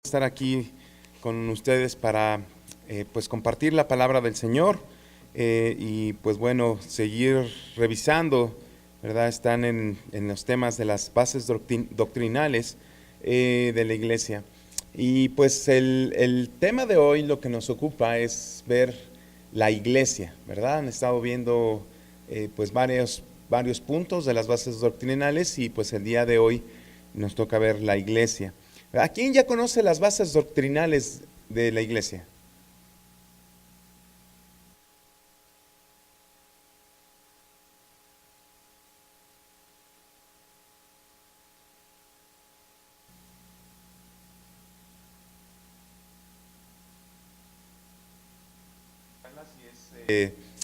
Estar aquí con ustedes para pues compartir la palabra del Señor y pues bueno, seguir revisando, ¿verdad? Están en los temas de las bases doctrinales de la iglesia. Y pues el tema de hoy lo que nos ocupa es ver la iglesia, ¿verdad? Han estado viendo pues varios puntos de las bases doctrinales y pues el día de hoy nos toca ver la iglesia. ¿A quién ya conoce las bases doctrinales de la iglesia?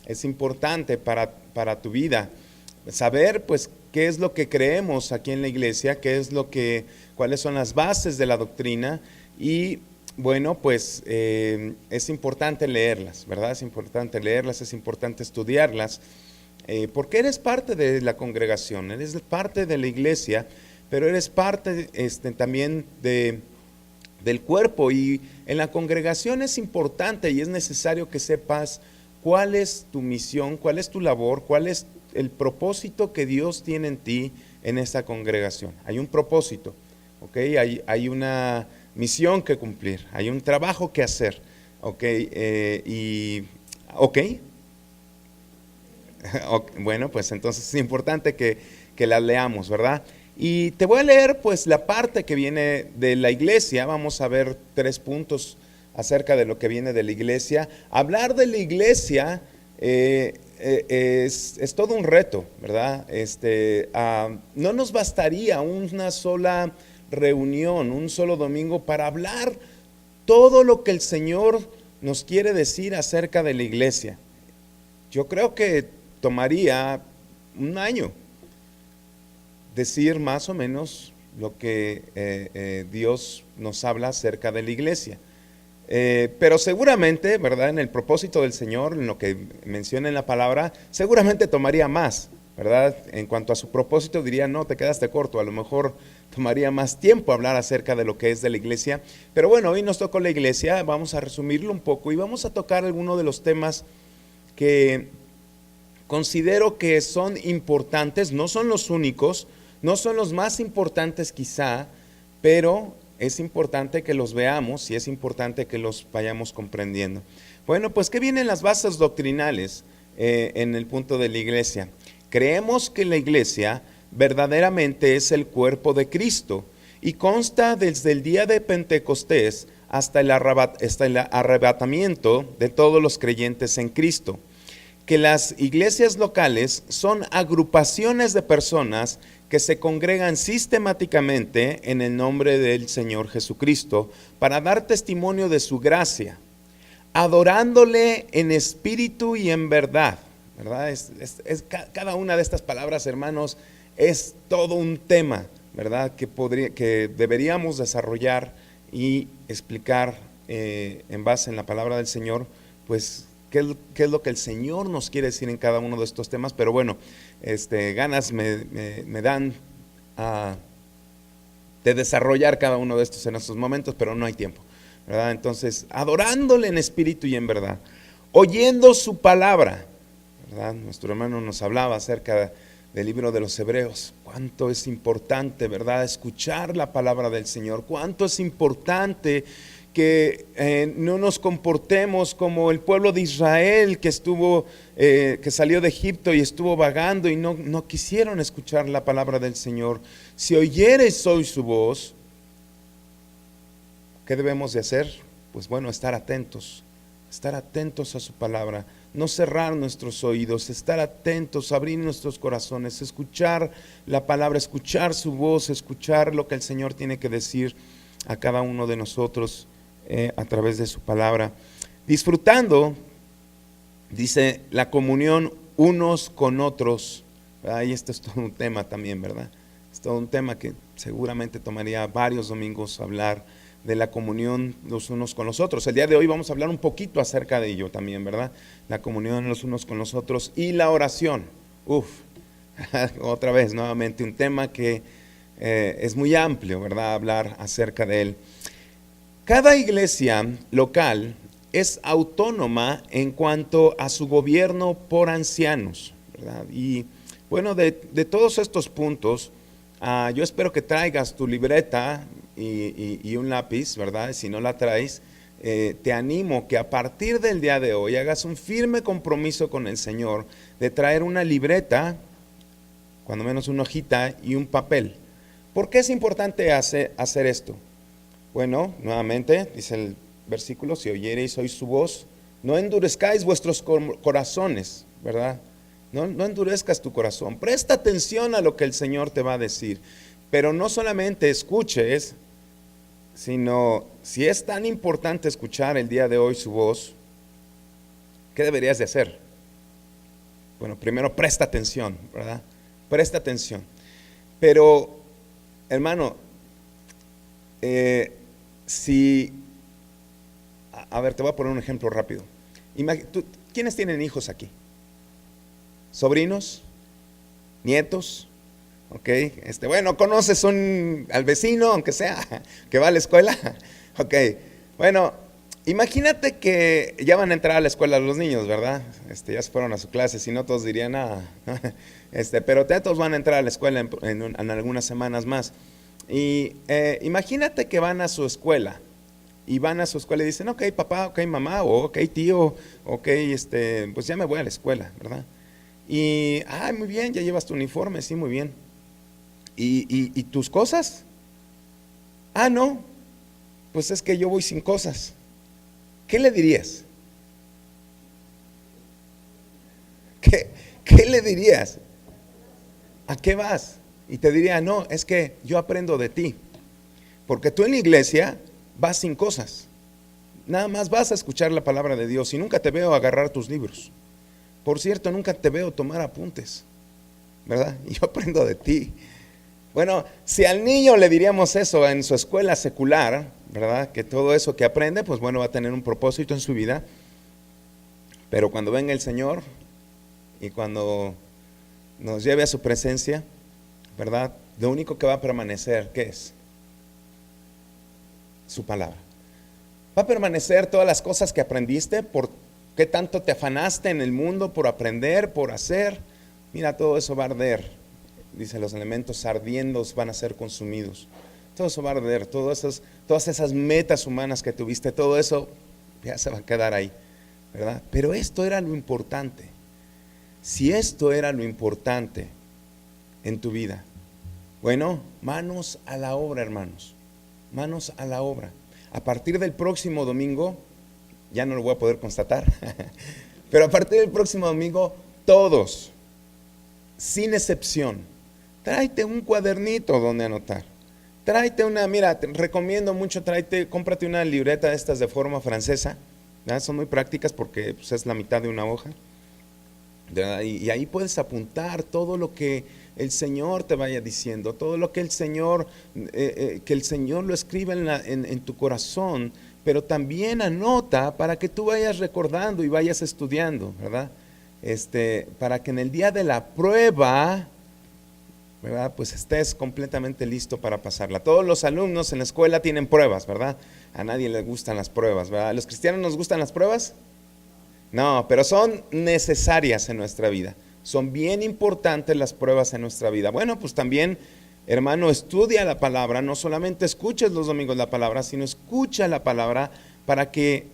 Es importante para tu vida saber pues qué es lo que creemos aquí en la iglesia, cuáles son las bases de la doctrina y bueno, pues es importante leerlas, ¿verdad? Es importante leerlas, es importante estudiarlas, porque eres parte de la congregación, eres parte de la iglesia, pero eres parte también del cuerpo, y en la congregación es importante y es necesario que sepas cuál es tu misión, cuál es tu labor, cuál es el propósito que Dios tiene en ti en esta congregación. Hay un propósito, ¿ok? Hay una misión que cumplir, hay un trabajo que hacer, ¿ok? ¿Ok? Bueno, pues entonces es importante que la leamos, ¿verdad? Y te voy a leer pues la parte que viene de la iglesia. Vamos a ver 3 puntos acerca de lo que viene de la iglesia. Hablar de la iglesia es todo un reto, ¿verdad? No nos bastaría una sola reunión, un solo domingo para hablar todo lo que el Señor nos quiere decir acerca de la iglesia. Yo creo que tomaría un año decir más o menos lo que Dios nos habla acerca de la iglesia. Pero seguramente, ¿verdad? En el propósito del Señor, en lo que menciona en la palabra, seguramente tomaría más, ¿verdad? En cuanto a su propósito, diría, no, te quedaste corto, a lo mejor tomaría más tiempo hablar acerca de lo que es de la iglesia. Pero bueno, hoy nos tocó la iglesia, vamos a resumirlo un poco y vamos a tocar algunos de los temas que considero que son importantes, no son los únicos, no son los más importantes quizá, pero es importante que los veamos y es importante que los vayamos comprendiendo. Bueno, pues ¿qué vienen las bases doctrinales en el punto de la iglesia? Creemos que la iglesia verdaderamente es el cuerpo de Cristo y consta desde el día de Pentecostés hasta el arrebatamiento de todos los creyentes en Cristo. Que las iglesias locales son agrupaciones de personas que se congregan sistemáticamente en el nombre del Señor Jesucristo para dar testimonio de su gracia, adorándole en espíritu y en verdad, ¿verdad? Cada una de estas palabras, hermanos, es todo un tema, ¿verdad? Que deberíamos desarrollar y explicar en base en la palabra del Señor, pues qué es lo que el Señor nos quiere decir en cada uno de estos temas. Pero bueno, ganas me dan de desarrollar cada uno de estos en estos momentos, pero no hay tiempo, ¿verdad? Entonces, adorándole en espíritu y en verdad, oyendo su palabra, ¿verdad? Nuestro hermano nos hablaba acerca del libro de los Hebreos, cuánto es importante, ¿verdad?, escuchar la palabra del Señor, cuánto es importante que no nos comportemos como el pueblo de Israel que salió de Egipto y estuvo vagando y no quisieron escuchar la palabra del Señor. Si oyereis hoy su voz, ¿qué debemos de hacer? Pues bueno, estar atentos a su palabra, no cerrar nuestros oídos, estar atentos, abrir nuestros corazones, escuchar la palabra, escuchar su voz, escuchar lo que el Señor tiene que decir a cada uno de nosotros a través de su palabra, disfrutando, dice, la comunión unos con otros, ¿verdad? Y esto es todo un tema también, ¿verdad? Es todo un tema que seguramente tomaría varios domingos hablar de la comunión los unos con los otros. El día de hoy vamos a hablar un poquito acerca de ello también, ¿verdad? La comunión los unos con los otros y la oración. Otra vez, nuevamente, un tema que es muy amplio, ¿verdad? Hablar acerca de él. Cada iglesia local es autónoma en cuanto a su gobierno por ancianos, ¿verdad? Y bueno, de todos estos puntos, yo espero que traigas tu libreta y un lápiz, ¿verdad? Si no la traes, te animo que a partir del día de hoy hagas un firme compromiso con el Señor de traer una libreta, cuando menos una hojita y un papel. ¿Por qué es importante hacer esto? Bueno, nuevamente dice el versículo: si oyereis hoy su voz, no endurezcáis vuestros corazones, ¿verdad? No endurezcas tu corazón. Presta atención a lo que el Señor te va a decir. Pero no solamente escuches, sino si es tan importante escuchar el día de hoy su voz, ¿qué deberías de hacer? Bueno, primero presta atención, ¿verdad? Presta atención. Pero, hermano, a ver, te voy a poner un ejemplo rápido. ¿Quiénes tienen hijos aquí? ¿Sobrinos? ¿Nietos? Ok, bueno, ¿conoces al vecino, aunque sea, que va a la escuela? Ok, bueno, imagínate que ya van a entrar a la escuela los niños, ¿verdad? Ya se fueron a su clase, si no todos dirían nada. Pero todos van a entrar a la escuela en algunas semanas más. Y imagínate que van a su escuela. Y van a su escuela y dicen: ok, papá, ok, mamá, o ok, tío, ok, pues ya me voy a la escuela, ¿verdad? Y, muy bien, ya llevas tu uniforme, sí, muy bien. ¿Y tus cosas? No, pues es que yo voy sin cosas. ¿Qué le dirías? ¿Qué le dirías? ¿A qué vas? Y te diría: no, es que yo aprendo de ti. Porque tú en la iglesia vas sin cosas. Nada más vas a escuchar la palabra de Dios y nunca te veo agarrar tus libros. Por cierto, nunca te veo tomar apuntes, ¿verdad? Y yo aprendo de ti. Bueno, si al niño le diríamos eso en su escuela secular, ¿verdad? Que todo eso que aprende, pues bueno, va a tener un propósito en su vida. Pero cuando venga el Señor y cuando nos lleve a su presencia, ¿verdad? Lo único que va a permanecer, ¿qué es? Su palabra. Va a permanecer todas las cosas que aprendiste, por qué tanto te afanaste en el mundo por aprender, por hacer. Mira, todo eso va a arder. Dice: los elementos ardientes van a ser consumidos. Todo eso va a arder, todas esas metas humanas que tuviste, todo eso ya se va a quedar ahí, ¿verdad? Pero esto era lo importante. Si esto era lo importante en tu vida, bueno, manos a la obra, hermanos. Manos a la obra. A partir del próximo domingo, ya no lo voy a poder constatar, pero a partir del próximo domingo, todos, sin excepción, tráete un cuadernito donde anotar. Tráete mira, te recomiendo mucho, cómprate una libreta de estas de forma francesa, ¿verdad? Son muy prácticas porque pues, es la mitad de una hoja, ¿verdad? Y ahí puedes apuntar todo lo que el Señor te vaya diciendo, todo lo que el Señor lo escriba en tu corazón, pero también anota para que tú vayas recordando y vayas estudiando, ¿verdad? Para que en el día de la prueba, ¿verdad? Pues estés completamente listo para pasarla. Todos los alumnos en la escuela tienen pruebas, ¿verdad? A nadie le gustan las pruebas, ¿verdad? ¿A los cristianos nos gustan las pruebas? No, pero son necesarias en nuestra vida. Son bien importantes las pruebas en nuestra vida. Bueno, pues también, hermano, estudia la palabra. No solamente escuches los domingos la palabra, sino escucha la palabra para que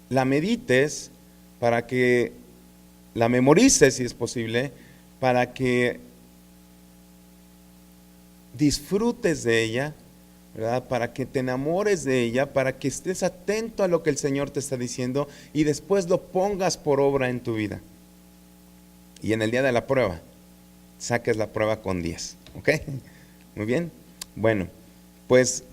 la medites, para que la memorices si es posible, para que disfrutes de ella, ¿verdad? Para que te enamores de ella, para que estés atento a lo que el Señor te está diciendo y después lo pongas por obra en tu vida. Y en el día de la prueba, saques la prueba con 10, ¿ok? Muy bien. Bueno, pues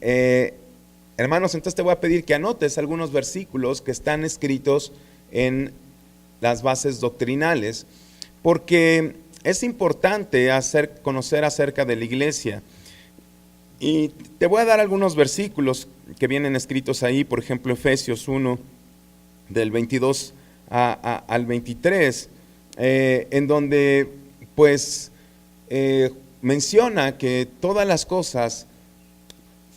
hermanos, entonces te voy a pedir que anotes algunos versículos que están escritos en las bases doctrinales, porque es importante conocer acerca de la iglesia. Y te voy a dar algunos versículos que vienen escritos ahí, por ejemplo, Efesios 1, del 22 al 23, en donde pues menciona que todas las cosas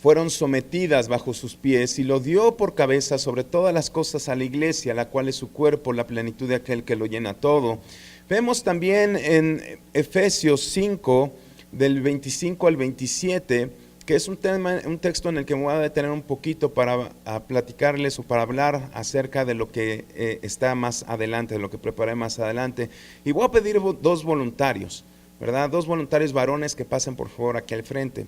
fueron sometidas bajo sus pies, y lo dio por cabeza sobre todas las cosas a la iglesia, la cual es su cuerpo, la plenitud de aquel que lo llena todo. Vemos también en Efesios 5, del 25 al 27, que es un texto en el que me voy a detener un poquito para platicarles o para hablar acerca de lo que está más adelante, de lo que preparé más adelante. Y voy a pedir dos voluntarios, ¿verdad? Dos voluntarios varones que pasen por favor aquí al frente.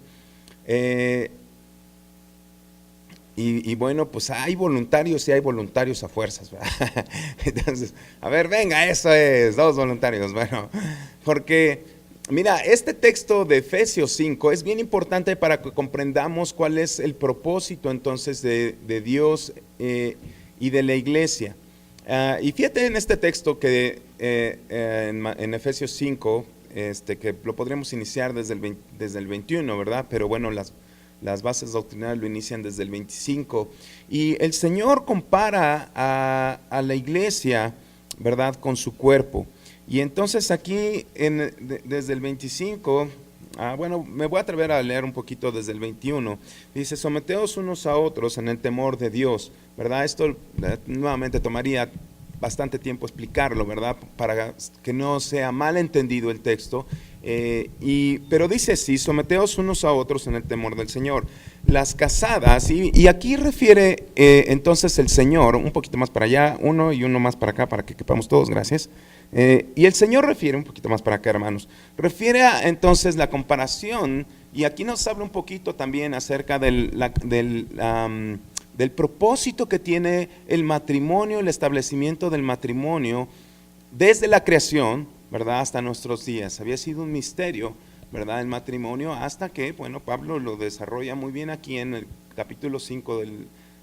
Y bueno, pues hay voluntarios y hay voluntarios a fuerzas, ¿verdad? Entonces, a ver, venga, eso es, dos voluntarios, bueno, porque mira, este texto de Efesios 5 es bien importante para que comprendamos cuál es el propósito entonces de Dios y de la iglesia. Y fíjate en este texto que en Efesios 5, que lo podríamos iniciar desde el 21, ¿verdad? Pero bueno, las bases doctrinales lo inician desde el 25, y el Señor compara a la iglesia, ¿verdad?, con su cuerpo. Y entonces aquí, desde el 25, bueno, me voy a atrever a leer un poquito desde el 21, dice: someteos unos a otros en el temor de Dios, ¿verdad? Esto nuevamente tomaría bastante tiempo explicarlo, ¿verdad?, para que no sea mal entendido el texto. Pero dice así: someteos unos a otros en el temor del Señor. Las casadas, y aquí refiere entonces el Señor, un poquito más para allá, uno y uno más para acá, para que quepamos todos, gracias. Y el Señor refiere, un poquito más para acá, hermanos, refiere a entonces la comparación, y aquí nos habla un poquito también acerca del propósito que tiene el matrimonio, el establecimiento del matrimonio desde la creación, ¿verdad?, hasta nuestros días. Había sido un misterio, ¿verdad?, el matrimonio, hasta que, bueno, Pablo lo desarrolla muy bien aquí en el capítulo 5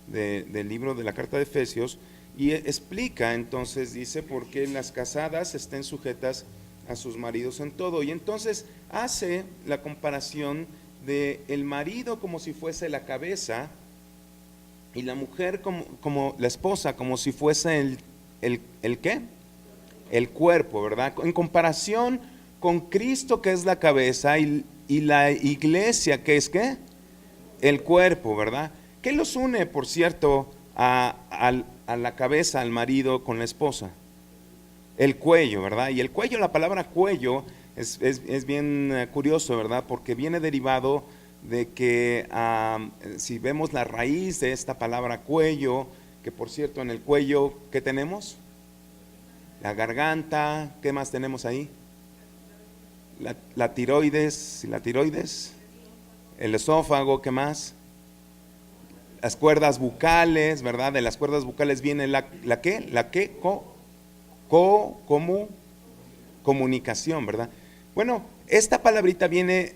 del libro de la carta de Efesios, y explica entonces, dice: porque las casadas estén sujetas a sus maridos en todo. Y entonces hace la comparación de el marido como si fuese la cabeza, y la mujer como la esposa, como si fuese ¿el qué? El cuerpo, ¿verdad? En comparación con Cristo, que es la cabeza, y la iglesia, que es ¿qué? El cuerpo, ¿verdad? ¿Qué los une, por cierto, a la cabeza, al marido con la esposa? El cuello, ¿verdad? Y el cuello, la palabra cuello es bien curioso, ¿verdad? Porque viene derivado de que si vemos la raíz de esta palabra cuello, que por cierto en el cuello, ¿qué tenemos? La garganta. ¿Qué más tenemos ahí? La tiroides, el esófago. ¿Qué más? Las cuerdas bucales, ¿verdad? De las cuerdas bucales viene la ¿qué? La ¿qué? Comunicación, ¿verdad? Bueno, esta palabrita viene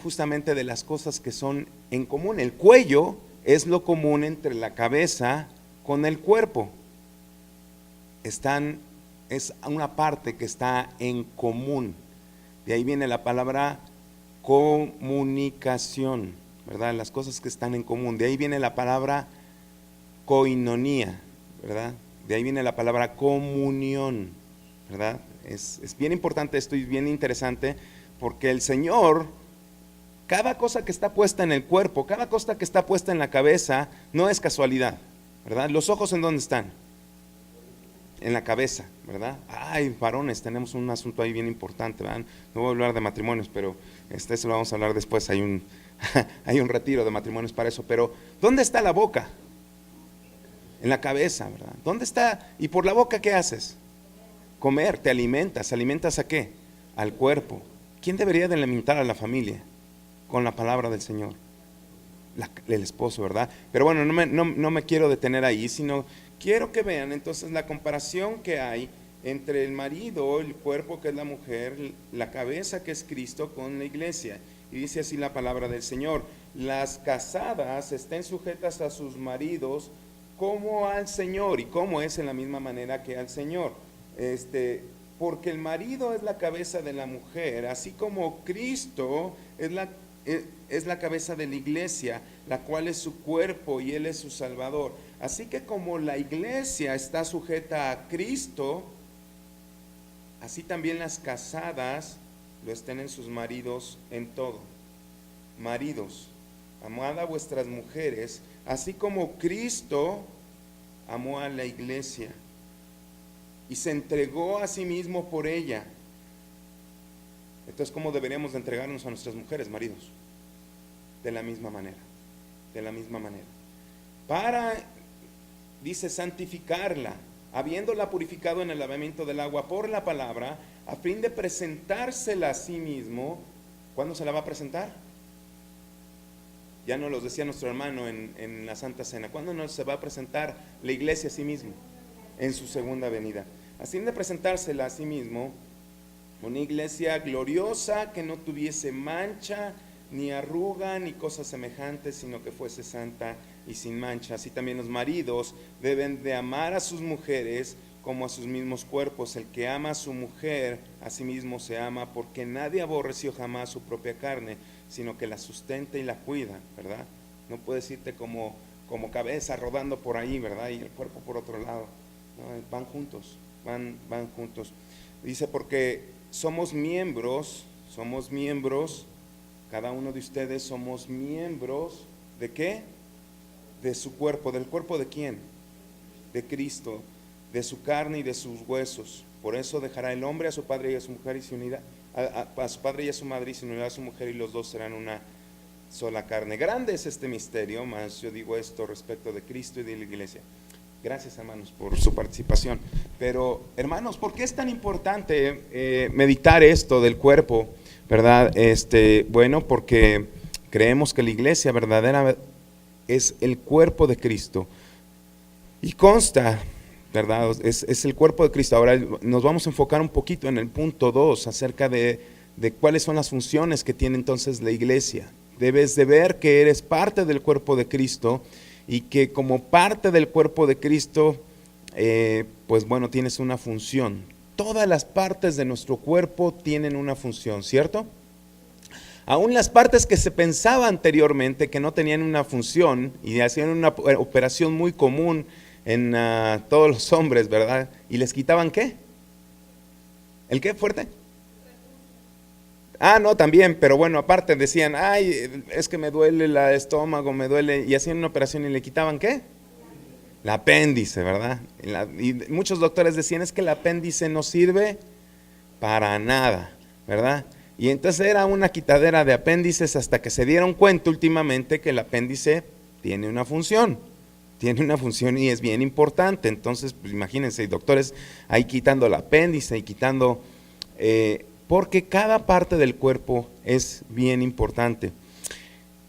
justamente de las cosas que son en común. El cuello es lo común entre la cabeza con el cuerpo. Es una parte que está en común. De ahí viene la palabra comunicación, ¿verdad? Las cosas que están en común. De ahí viene la palabra koinonía, ¿verdad? De ahí viene la palabra comunión, ¿verdad? Es bien importante esto y bien interesante, porque el Señor, cada cosa que está puesta en el cuerpo, cada cosa que está puesta en la cabeza, no es casualidad, ¿verdad? Los ojos, ¿en dónde están? En la cabeza, ¿verdad? Ay, varones, tenemos un asunto ahí bien importante, ¿verdad? No voy a hablar de matrimonios, pero eso lo vamos a hablar después. Hay un retiro de matrimonios para eso. Pero ¿dónde está la boca? En la cabeza, ¿verdad? ¿Dónde está? ¿Y por la boca qué haces? Comer, te alimentas. ¿Alimentas a qué? Al cuerpo. ¿Quién debería de alimentar a la familia? Con la palabra del Señor. El esposo, ¿verdad? Pero bueno, no me quiero detener ahí, sino quiero que vean entonces la comparación que hay entre el marido, el cuerpo que es la mujer, la cabeza que es Cristo, con la iglesia. Y dice así la palabra del Señor: las casadas estén sujetas a sus maridos como al Señor. ¿Y cómo es? En la misma manera que al Señor. Porque el marido es la cabeza de la mujer, así como Cristo es la cabeza de la iglesia, la cual es su cuerpo y Él es su Salvador. Así que como la iglesia está sujeta a Cristo, así también las casadas lo estén en sus maridos en todo. Maridos, amad a vuestras mujeres, así como Cristo amó a la iglesia y se entregó a sí mismo por ella. Entonces, ¿cómo deberíamos de entregarnos a nuestras mujeres, maridos? De la misma manera, de la misma manera. Para, dice, santificarla, habiéndola purificado en el lavamiento del agua por la palabra, a fin de presentársela a sí mismo. ¿Cuándo se la va a presentar? Ya nos lo decía nuestro hermano en la Santa Cena. ¿Cuándo nos se va a presentar la iglesia a sí mismo? En su segunda venida. A fin de presentársela a sí mismo, una iglesia gloriosa, que no tuviese mancha, ni arruga, ni cosas semejantes, sino que fuese santa y sin mancha. Así también los maridos deben de amar a sus mujeres como a sus mismos cuerpos. El que ama a su mujer, a sí mismo se ama, porque nadie aborreció jamás su propia carne, sino que la sustenta y la cuida, ¿verdad? No puedes irte como cabeza rodando por ahí, ¿verdad? Y el cuerpo por otro lado. No, van juntos, van juntos. Dice, porque somos miembros, cada uno de ustedes somos miembros, ¿de qué? De su cuerpo. ¿Del cuerpo de quién? De Cristo, de su carne y de sus huesos. Por eso dejará el hombre a su padre y a su mujer y se unirá a su padre y a su madre y se unirá a su mujer, y los dos serán una sola carne. Grande es este misterio, mas yo digo esto respecto de Cristo y de la iglesia. Gracias, hermanos, por su participación. Pero, hermanos, ¿por qué es tan importante meditar esto del cuerpo? ¿Verdad? Bueno, porque creemos que la iglesia verdadera es el cuerpo de Cristo. Y consta, ¿verdad? Es el cuerpo de Cristo. Ahora nos vamos a enfocar un poquito en el punto 2 acerca de cuáles son las funciones que tiene entonces la iglesia. Debes de ver que eres parte del cuerpo de Cristo y que como parte del cuerpo de Cristo, pues bueno, tienes una función. Todas las partes de nuestro cuerpo tienen una función, ¿cierto? Aún las partes que se pensaba anteriormente que no tenían una función y hacían una operación muy común en todos los hombres, ¿verdad? ¿Y les quitaban qué? ¿El qué fuerte? No, también, pero bueno, aparte decían, ay, es que me duele el estómago, me duele, y hacían una operación y le quitaban ¿qué? El apéndice, ¿verdad? Y muchos doctores decían, es que el apéndice no sirve para nada, ¿verdad? Y entonces era una quitadera de apéndices hasta que se dieron cuenta últimamente que el apéndice tiene una función y es bien importante. Entonces, pues imagínense, doctores ahí quitando el apéndice y quitando, porque cada parte del cuerpo es bien importante.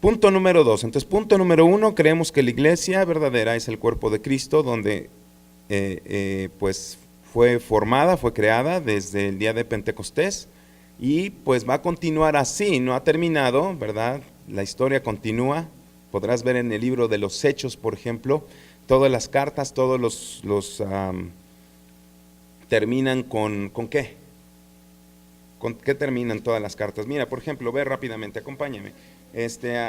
Punto número 2. Entonces, punto número 1, creemos que la iglesia verdadera es el cuerpo de Cristo, donde pues fue formada, fue creada desde el día de Pentecostés, y pues va a continuar así, no ha terminado, ¿verdad? La historia continúa. Podrás ver en el libro de los Hechos, por ejemplo, todas las cartas, todos los terminan ¿con qué? ¿Con qué terminan todas las cartas? Mira, por ejemplo, ve rápidamente, acompáñame.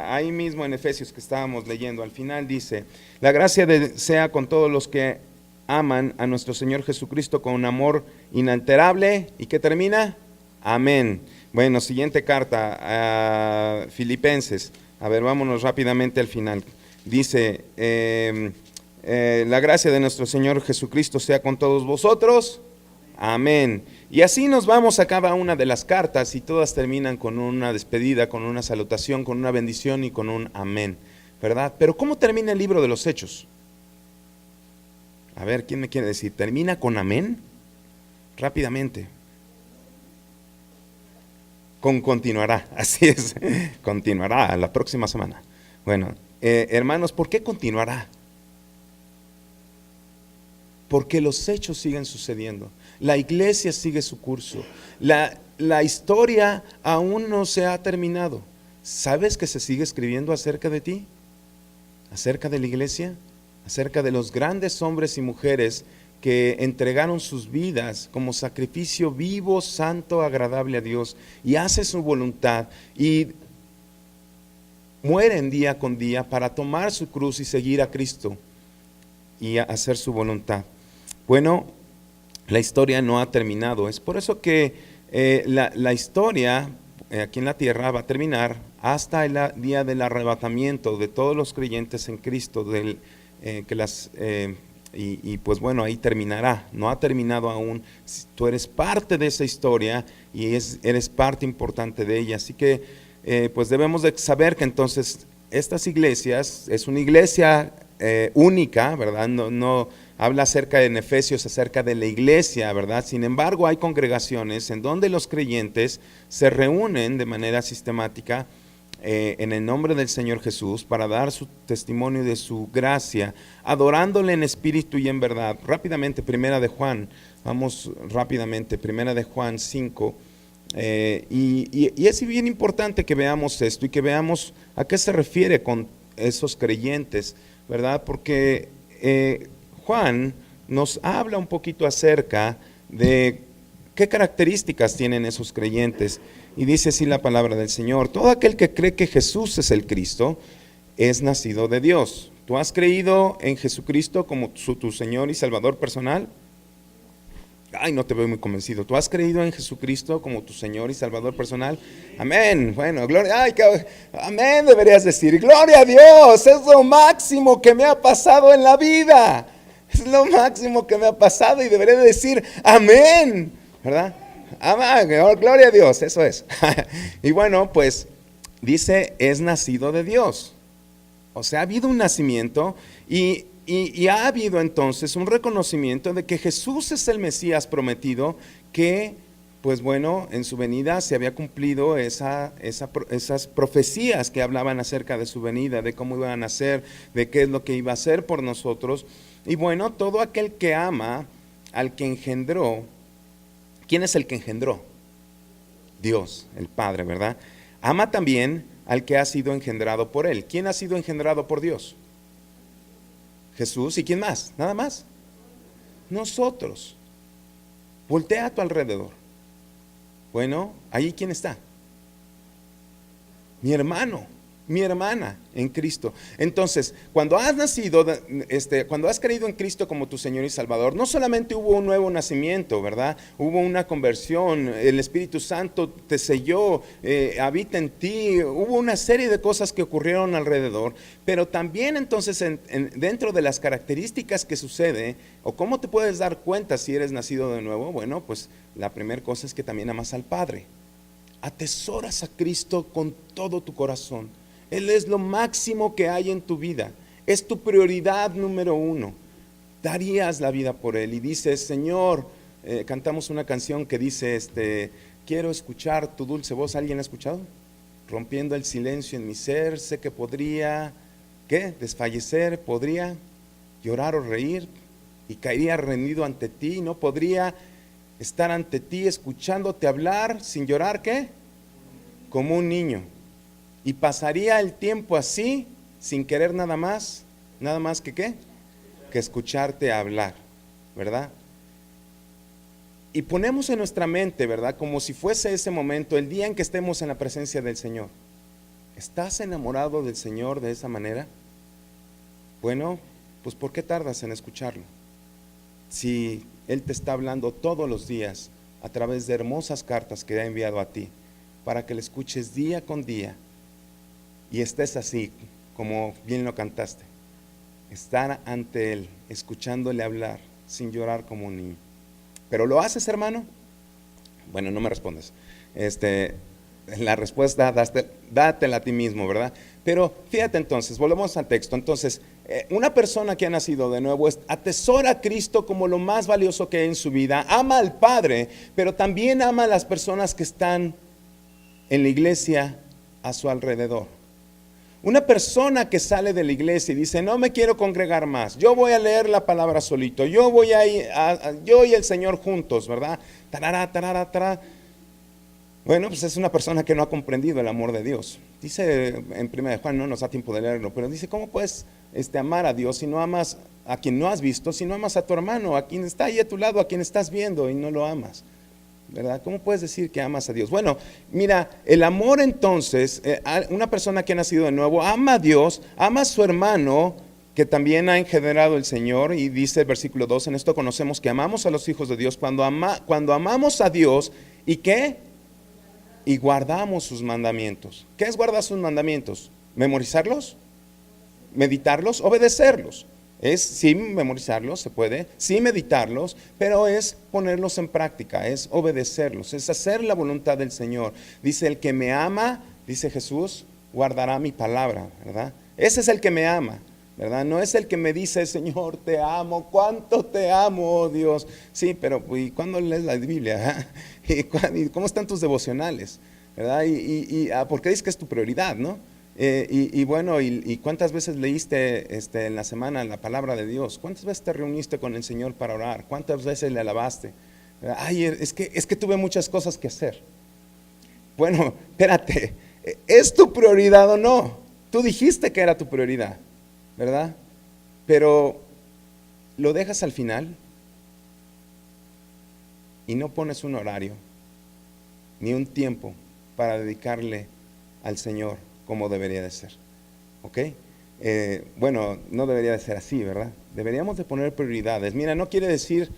Ahí mismo en Efesios que estábamos leyendo, al final dice, la gracia sea con todos los que aman a nuestro Señor Jesucristo con un amor inalterable. ¿Y qué termina? Amén. Bueno, siguiente carta, a Filipenses. A ver, vámonos rápidamente al final. Dice, la gracia de nuestro Señor Jesucristo sea con todos vosotros. Amén. Y así nos vamos a cada una de las cartas y todas terminan con una despedida, con una salutación, con una bendición y con un amén, ¿verdad? Pero ¿cómo termina el libro de los Hechos? A ver, ¿quién me quiere decir? ¿Termina con amén? Rápidamente. Continuará, así es, continuará la próxima semana. Bueno, hermanos, ¿por qué continuará? Porque los hechos siguen sucediendo, la iglesia sigue su curso, la historia aún no se ha terminado. ¿Sabes que se sigue escribiendo acerca de ti? ¿Acerca de la iglesia? ¿Acerca de los grandes hombres y mujeres que entregaron sus vidas como sacrificio vivo, santo, agradable a Dios, y hace su voluntad y mueren día con día para tomar su cruz y seguir a Cristo y hacer su voluntad? Bueno, la historia no ha terminado. Es por eso que la historia aquí en la tierra va a terminar hasta el día del arrebatamiento de todos los creyentes en Cristo, y pues bueno, ahí terminará, no ha terminado aún. Tú eres parte de esa historia y eres parte importante de ella, así que pues debemos de saber que entonces estas iglesias, es una iglesia única, ¿verdad? No habla en Efesios acerca de la iglesia, ¿verdad? Sin embargo, hay congregaciones en donde los creyentes se reúnen de manera sistemática en el nombre del Señor Jesús para dar su testimonio de su gracia, adorándole en espíritu y en verdad. Rápidamente, Primera de Juan, vamos rápidamente, Primera de Juan 5, y es bien importante que veamos esto y que veamos a qué se refiere con esos creyentes, ¿verdad? Porque Juan nos habla un poquito acerca de qué características tienen esos creyentes. Y dice así la palabra del Señor: todo aquel que cree que Jesús es el Cristo es nacido de Dios. ¿Tú has creído en Jesucristo como tu Señor y Salvador personal? Ay, no te veo muy convencido. ¿Tú has creído en Jesucristo como tu Señor y Salvador personal? Amén. Bueno, gloria, amén deberías decir. Gloria a Dios, es lo máximo que me ha pasado en la vida. Es lo máximo que me ha pasado y debería decir amén, ¿verdad? Amén, gloria a Dios, eso es. Y bueno, pues dice, es nacido de Dios. O sea, ha habido un nacimiento y ha habido entonces un reconocimiento de que Jesús es el Mesías prometido, que pues bueno, en su venida se había cumplido esas profecías que hablaban acerca de su venida, de cómo iban a nacer, de qué es lo que iba a hacer por nosotros. Y bueno, todo aquel que ama al que engendró. ¿Quién es el que engendró? Dios, el Padre, ¿verdad? Ama también al que ha sido engendrado por Él. ¿Quién ha sido engendrado por Dios? Jesús. ¿Y quién más? ¿Nada más? Nosotros. Voltea a tu alrededor. Bueno, ¿ahí quién está? Mi hermano, mi hermana en Cristo. Entonces, cuando has nacido, cuando has creído en Cristo como tu Señor y Salvador, no solamente hubo un nuevo nacimiento, ¿verdad? Hubo una conversión, el Espíritu Santo te selló, habita en ti, hubo una serie de cosas que ocurrieron alrededor, pero también entonces dentro de las características que sucede, o cómo te puedes dar cuenta si eres nacido de nuevo, bueno, pues la primera cosa es que también amas al Padre. Atesoras a Cristo con todo tu corazón. Él es lo máximo que hay en tu vida. Es tu prioridad número uno. Darías la vida por Él. Y dices, Señor, cantamos una canción que dice, quiero escuchar tu dulce voz. ¿Alguien ha escuchado? Rompiendo el silencio en mi ser, sé que podría, ¿qué? Desfallecer, podría llorar o reír y caería rendido ante ti. No podría estar ante ti escuchándote hablar sin llorar, ¿qué? Como un niño. Y pasaría el tiempo así, sin querer nada más que ¿qué? Que escucharte hablar, ¿verdad? Y ponemos en nuestra mente, ¿verdad? Como si fuese ese momento, el día en que estemos en la presencia del Señor. ¿Estás enamorado del Señor de esa manera? Bueno, pues ¿por qué tardas en escucharlo? Si Él te está hablando todos los días a través de hermosas cartas que ha enviado a ti, para que le escuches día con día y estés así, como bien lo cantaste, estar ante Él, escuchándole hablar, sin llorar como un niño. ¿Pero lo haces, hermano? Bueno, no me respondes. La respuesta dátela a ti mismo, ¿verdad? Pero fíjate entonces, volvemos al texto. Entonces, una persona que ha nacido de nuevo atesora a Cristo como lo más valioso que hay en su vida, ama al Padre, pero también ama a las personas que están en la iglesia a su alrededor. Una persona que sale de la iglesia y dice, no me quiero congregar más, yo voy a leer la palabra solito, yo voy a ir, yo y el Señor juntos, ¿verdad? Tarara, tarara, tarara. Bueno, pues es una persona que no ha comprendido el amor de Dios. Dice en 1 Juan, no nos da tiempo de leerlo, pero dice, ¿cómo puedes amar a Dios si no amas a quien no has visto, si no amas a tu hermano, a quien está ahí a tu lado, a quien estás viendo y no lo amas? ¿Verdad? ¿Cómo puedes decir que amas a Dios? Bueno, mira, el amor entonces, una persona que ha nacido de nuevo, ama a Dios, ama a su hermano, que también ha engendrado el Señor, y dice el versículo 2, en esto conocemos que amamos a los hijos de Dios, cuando amamos a Dios, ¿y qué? y guardamos sus mandamientos. ¿Qué es guardar sus mandamientos? ¿Memorizarlos? ¿Meditarlos? ¿Obedecerlos? Es sí memorizarlos, se puede, sí meditarlos, pero es ponerlos en práctica, es obedecerlos, es hacer la voluntad del Señor. Dice, el que me ama, dice Jesús, guardará mi palabra, ¿verdad? Ese es el que me ama, ¿verdad? No es el que me dice, Señor, te amo, cuánto te amo, oh Dios. Sí, pero ¿y cuándo lees la Biblia? ¿Y cómo están tus devocionales? ¿Verdad? ¿Por qué dices que es tu prioridad, no? Bueno, ¿cuántas veces leíste en la semana la palabra de Dios? ¿Cuántas veces te reuniste con el Señor para orar? ¿Cuántas veces le alabaste? Ay, es que tuve muchas cosas que hacer. Bueno, espérate, ¿es tu prioridad o no? Tú dijiste que era tu prioridad, ¿verdad? Pero lo dejas al final y no pones un horario ni un tiempo para dedicarle al Señor como debería de ser, ¿ok? Bueno, no debería de ser así, ¿verdad? Deberíamos de poner prioridades. Mira, no quiere decir,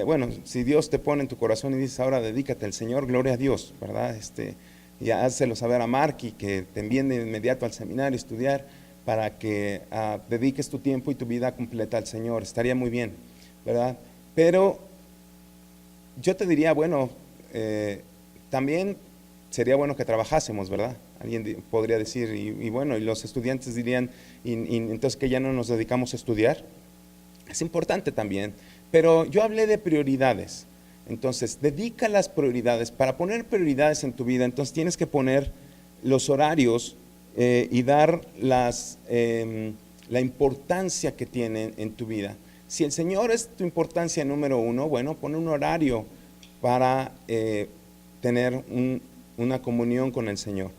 bueno, si Dios te pone en tu corazón y dices, ahora dedícate al Señor, gloria a Dios, ¿verdad? Ya hácelo saber a Mark y que te envíen de inmediato al seminario a estudiar para que dediques tu tiempo y tu vida completa al Señor. Estaría muy bien, ¿verdad? Pero yo te diría, bueno, también sería bueno que trabajásemos, ¿verdad? Alguien podría decir, y bueno, y los estudiantes dirían, y entonces que ya no nos dedicamos a estudiar. Es importante también, pero yo hablé de prioridades. Entonces, dedica las prioridades. Para poner prioridades en tu vida, entonces tienes que poner los horarios y dar la importancia que tienen en tu vida. Si el Señor es tu importancia número uno, bueno, pon un horario para tener una comunión con el Señor.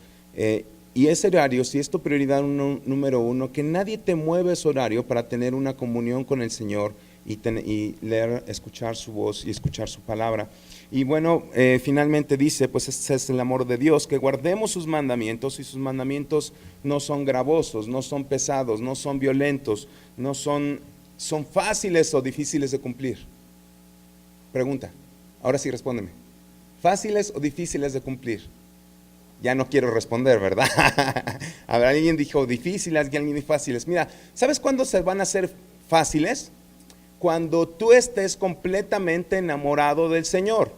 Y ese horario, si es tu prioridad número uno, que nadie te mueva ese horario para tener una comunión con el Señor y leer, escuchar su voz y escuchar su palabra. Y bueno, finalmente dice, pues ese es el amor de Dios, que guardemos sus mandamientos, y sus mandamientos no son gravosos, no son pesados, no son violentos, son fáciles o difíciles de cumplir. Pregunta, ahora sí respóndeme. ¿Fáciles o difíciles de cumplir? Ya no quiero responder, ¿verdad? A ver, alguien dijo difíciles y alguien dijo fáciles. Mira, ¿sabes cuándo se van a hacer fáciles? Cuando tú estés completamente enamorado del Señor.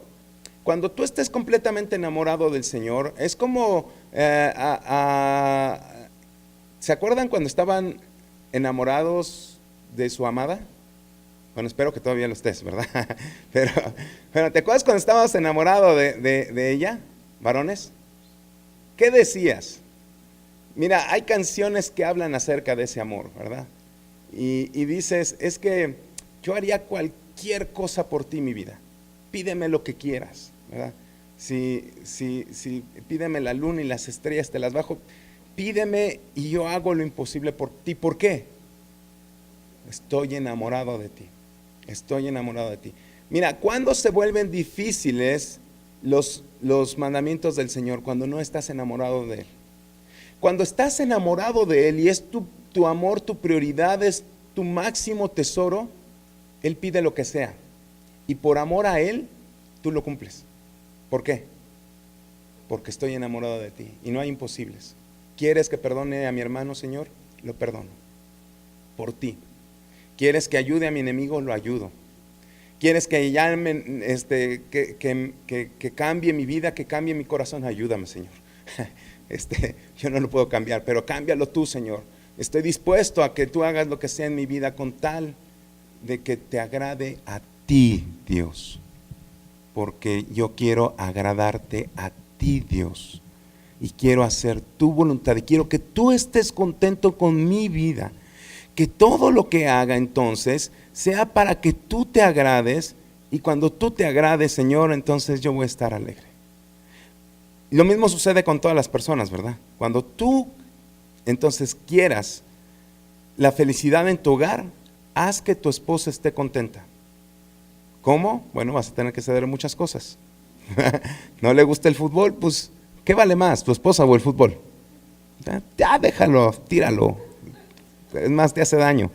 Cuando tú estés completamente enamorado del Señor, es como, ¿se acuerdan cuando estaban enamorados de su amada? Bueno, espero que todavía lo estés, ¿verdad? Pero ¿te acuerdas cuando estabas enamorado de ella, varones? ¿Qué decías? Mira, hay canciones que hablan acerca de ese amor, ¿verdad? Y dices, es que yo haría cualquier cosa por ti, mi vida. Pídeme lo que quieras, ¿verdad? Si pídeme la luna y las estrellas, te las bajo. Pídeme y yo hago lo imposible por ti. ¿Por qué? Estoy enamorado de ti. Estoy enamorado de ti. Mira, ¿cuándo se vuelven difíciles los mandamientos del Señor? Cuando no estás enamorado de Él. Cuando estás enamorado de Él y es tu amor, tu prioridad, es tu máximo tesoro, Él pide lo que sea. Y por amor a Él, tú lo cumples. ¿Por qué? Porque estoy enamorado de ti y no hay imposibles. ¿Quieres que perdone a mi hermano, Señor? Lo perdono. Por ti. ¿Quieres que ayude a mi enemigo? Lo ayudo. ¿Quieres que llame, que cambie mi vida, que cambie mi corazón? Ayúdame, Señor. Yo no lo puedo cambiar, pero cámbialo tú, Señor. Estoy dispuesto a que tú hagas lo que sea en mi vida con tal de que te agrade a ti, Dios. Porque yo quiero agradarte a ti, Dios. Y quiero hacer tu voluntad y quiero que tú estés contento con mi vida. Que todo lo que haga entonces sea para que tú te agrades, y cuando tú te agrades, Señor, entonces yo voy a estar alegre. Y lo mismo sucede con todas las personas, ¿verdad? Cuando tú entonces quieras la felicidad en tu hogar, haz que tu esposa esté contenta. ¿Cómo? Bueno, vas a tener que ceder muchas cosas. ¿No le gusta el fútbol? Pues, ¿qué vale más, tu esposa o el fútbol? Ya déjalo, tíralo. Es más, te hace daño.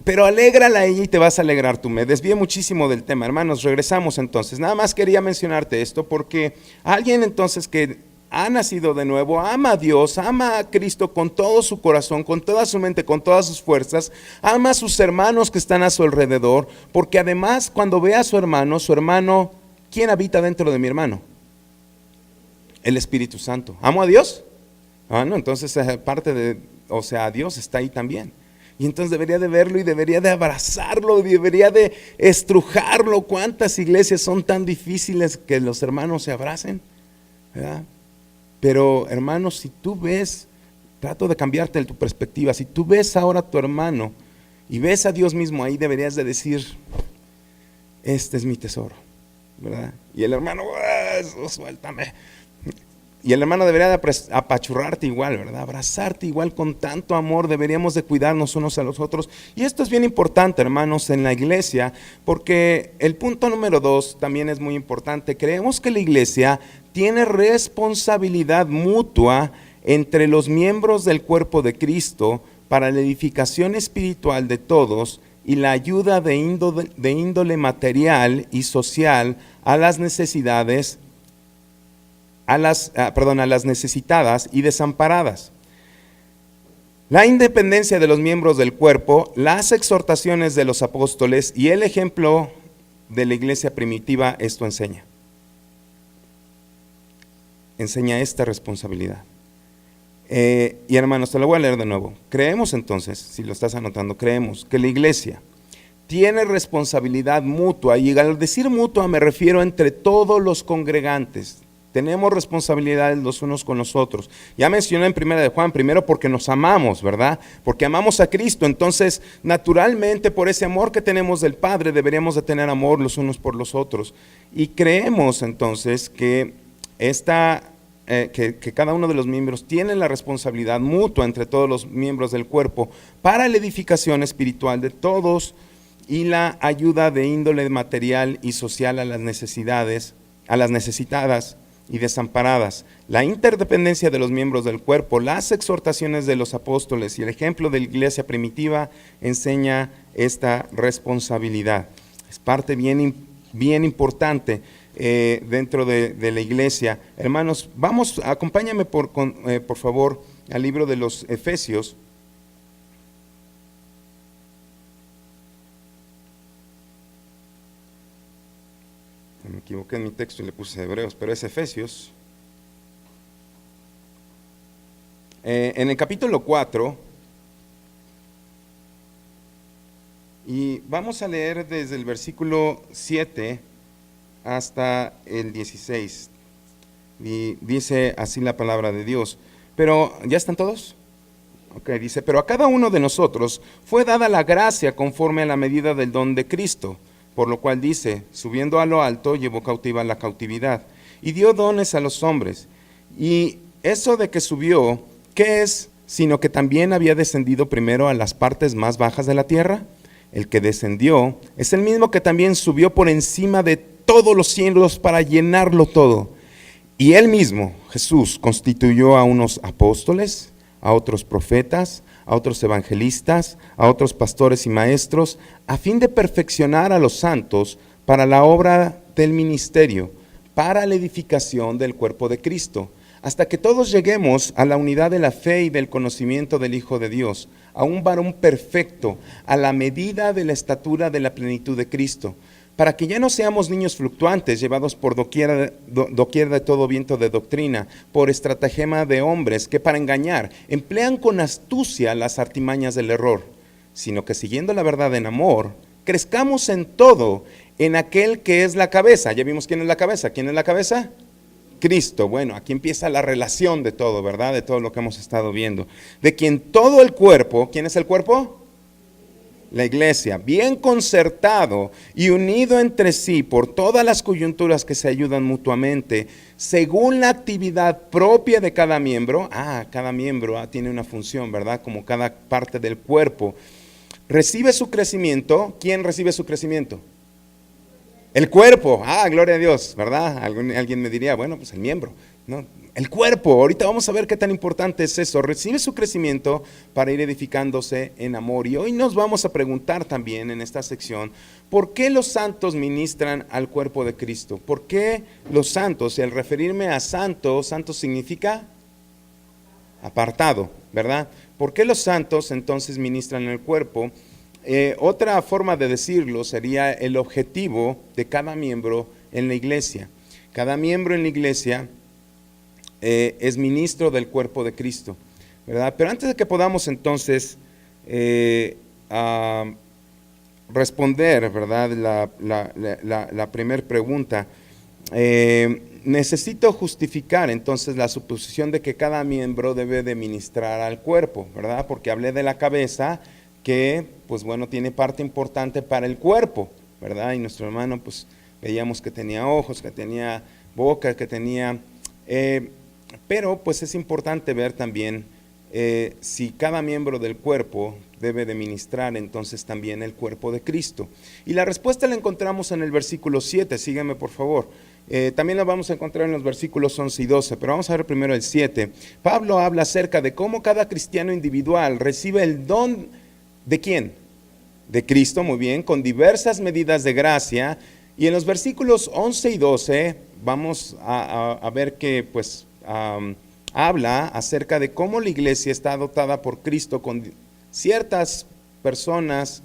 pero alégrala a ella y te vas a alegrar tú. Me desvié muchísimo del tema, hermanos, regresamos entonces. Nada más quería mencionarte esto porque alguien entonces que ha nacido de nuevo, ama a Dios, ama a Cristo con todo su corazón, con toda su mente, con todas sus fuerzas, ama a sus hermanos que están a su alrededor, porque además cuando ve a su hermano, ¿quién habita dentro de mi hermano? El Espíritu Santo. ¿Amo a Dios? Ah, no, entonces Dios está ahí también. Y entonces debería de verlo y debería de abrazarlo, y debería de estrujarlo. ¿Cuántas iglesias son tan difíciles que los hermanos se abracen? ¿Verdad? Pero hermanos, si tú ves, trato de cambiarte tu perspectiva, si tú ves ahora a tu hermano y ves a Dios mismo ahí, deberías de decir, este es mi tesoro, ¿verdad? Y el hermano, suéltame. Y el hermano debería de apachurrarte igual, ¿verdad? Abrazarte igual con tanto amor. Deberíamos de cuidarnos unos a los otros. Y esto es bien importante, hermanos, en la iglesia, porque el punto número 2 también es muy importante. Creemos que la iglesia tiene responsabilidad mutua entre los miembros del cuerpo de Cristo para la edificación espiritual de todos y la ayuda de índole material y social a las necesidades a las necesitadas y desamparadas. La independencia de los miembros del cuerpo, las exhortaciones de los apóstoles y el ejemplo de la iglesia primitiva, esto enseña. Enseña esta responsabilidad. Y hermanos, te lo voy a leer de nuevo. Creemos entonces, si lo estás anotando, creemos que la iglesia tiene responsabilidad mutua, y al decir mutua me refiero entre todos los congregantes. Tenemos responsabilidades los unos con los otros. Ya mencioné en 1 de Juan, primero porque nos amamos, ¿verdad? Porque amamos a Cristo, entonces naturalmente por ese amor que tenemos del Padre deberíamos de tener amor los unos por los otros. Y creemos entonces que que cada uno de los miembros tiene la responsabilidad mutua entre todos los miembros del cuerpo para la edificación espiritual de todos y la ayuda de índole material y social a las necesitadas y desamparadas, la interdependencia de los miembros del cuerpo, las exhortaciones de los apóstoles y el ejemplo de la iglesia primitiva enseña esta responsabilidad. Es parte bien importante dentro de la iglesia. Hermanos, acompáñame por favor al libro de los Efesios. Me equivoqué en mi texto y le puse Hebreos, pero es Efesios. En el capítulo 4, y vamos a leer desde el versículo 7 hasta el 16. Y dice así la palabra de Dios. Pero, ¿ya están todos? Ok, dice, pero a cada uno de nosotros fue dada la gracia conforme a la medida del don de Cristo. Por lo cual dice, subiendo a lo alto, llevó cautiva la cautividad, y dio dones a los hombres. Y eso de que subió, ¿qué es? Sino que también había descendido primero a las partes más bajas de la tierra. El que descendió es el mismo que también subió por encima de todos los cielos para llenarlo todo. Y él mismo, Jesús, constituyó a unos apóstoles, a otros profetas, a otros evangelistas, a otros pastores y maestros, a fin de perfeccionar a los santos para la obra del ministerio, para la edificación del cuerpo de Cristo, hasta que todos lleguemos a la unidad de la fe y del conocimiento del Hijo de Dios, a un varón perfecto, a la medida de la estatura de la plenitud de Cristo, para que ya no seamos niños fluctuantes, llevados por doquier de todo viento de doctrina, por estratagema de hombres que para engañar emplean con astucia las artimañas del error, sino que siguiendo la verdad en amor, crezcamos en todo en aquel que es la cabeza. Ya vimos quién es la cabeza. ¿Quién es la cabeza? Cristo. Bueno, aquí empieza la relación de todo, ¿verdad? De todo lo que hemos estado viendo. De quien todo el cuerpo, ¿quién es el cuerpo? La iglesia, bien concertado y unido entre sí por todas las coyunturas que se ayudan mutuamente, según la actividad propia de cada miembro. Cada miembro tiene una función, ¿verdad? Como cada parte del cuerpo. Recibe su crecimiento. ¿Quién recibe su crecimiento? El cuerpo. Gloria a Dios, ¿verdad? Alguien me diría, bueno, pues el miembro. ¿no? El cuerpo, ahorita vamos a ver qué tan importante es eso. Recibe su crecimiento para ir edificándose en amor. Y hoy nos vamos a preguntar también en esta sección, ¿por qué los santos ministran al cuerpo de Cristo? ¿Por qué los santos? Y al referirme a santo, santo significa apartado, ¿verdad? ¿Por qué los santos entonces ministran el cuerpo? Otra forma de decirlo sería el objetivo de cada miembro en la iglesia. Cada miembro en la iglesia es ministro del cuerpo de Cristo, ¿verdad? Pero antes de que podamos entonces responder, ¿verdad? La primera pregunta, necesito justificar entonces la suposición de que cada miembro debe de ministrar al cuerpo, ¿verdad? Porque hablé de la cabeza que, pues bueno, tiene parte importante para el cuerpo, ¿verdad? Y nuestro hermano, pues veíamos que tenía ojos, que tenía boca, que tenía... pero pues es importante ver también si cada miembro del cuerpo debe de ministrar entonces también el cuerpo de Cristo. Y la respuesta la encontramos en el versículo 7, sígueme por favor. También la vamos a encontrar en los versículos 11 y 12, pero vamos a ver primero el 7. Pablo habla acerca de cómo cada cristiano individual recibe el don ¿de quién? De Cristo, muy bien, con diversas medidas de gracia. Y en los versículos 11 y 12 vamos a ver que pues habla acerca de cómo la iglesia está dotada por Cristo con ciertas personas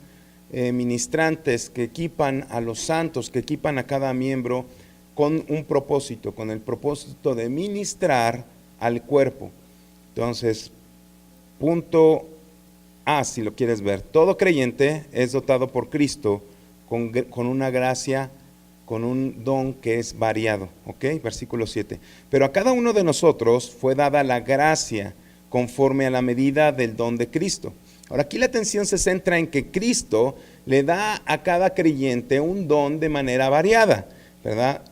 ministrantes que equipan a los santos, que equipan a cada miembro con un propósito, con el propósito de ministrar al cuerpo. Entonces, punto A, si lo quieres ver, todo creyente es dotado por Cristo con una gracia, con un don que es variado, ¿ok? Versículo 7. Pero a cada uno de nosotros fue dada la gracia conforme a la medida del don de Cristo. Ahora aquí la atención se centra en que Cristo le da a cada creyente un don de manera variada, ¿verdad?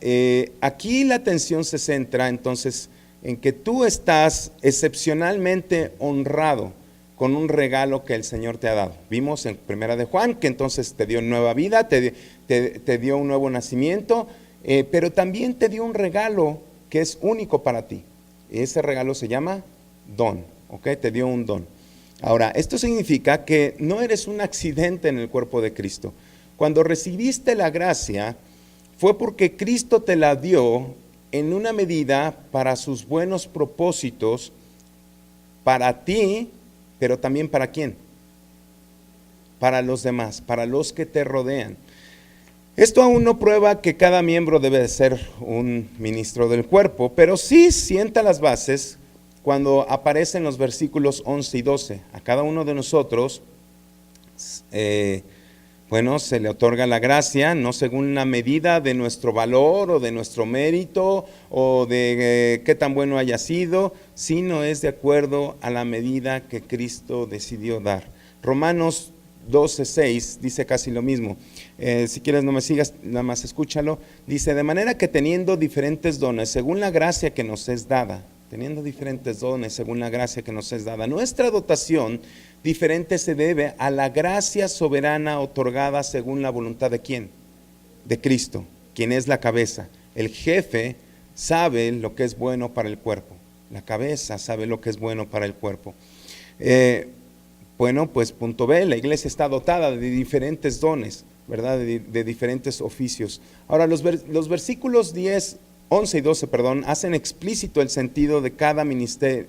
Aquí la atención se centra entonces en que tú estás excepcionalmente honrado con un regalo que el Señor te ha dado. Vimos en Primera de Juan que entonces te dio nueva vida, te dio un nuevo nacimiento, pero también te dio un regalo que es único para ti. Ese regalo se llama don, ¿ok? Te dio un don. Ahora, esto significa que no eres un accidente en el cuerpo de Cristo. Cuando recibiste la gracia, fue porque Cristo te la dio en una medida para sus buenos propósitos, para ti, pero también ¿para quién? Para los demás, para los que te rodean. Esto aún no prueba que cada miembro debe de ser un ministro del cuerpo, pero sí sienta las bases cuando aparecen los versículos 11 y 12. A cada uno de nosotros, se le otorga la gracia, no según la medida de nuestro valor o de nuestro mérito o de qué tan bueno haya sido, sino es de acuerdo a la medida que Cristo decidió dar. Romanos 12:6 dice casi lo mismo. Si quieres no me sigas, nada más escúchalo. Dice, de manera que teniendo diferentes dones, según la gracia que nos es dada, nuestra dotación diferente se debe a la gracia soberana otorgada según la voluntad de ¿quién? De Cristo, quien es la cabeza. El jefe sabe lo que es bueno para el cuerpo. La cabeza sabe lo que es bueno para el cuerpo. Pues punto B, la iglesia está dotada de diferentes dones, ¿verdad? De diferentes oficios. Ahora, los versículos 11 y 12, hacen explícito el sentido de cada ministerio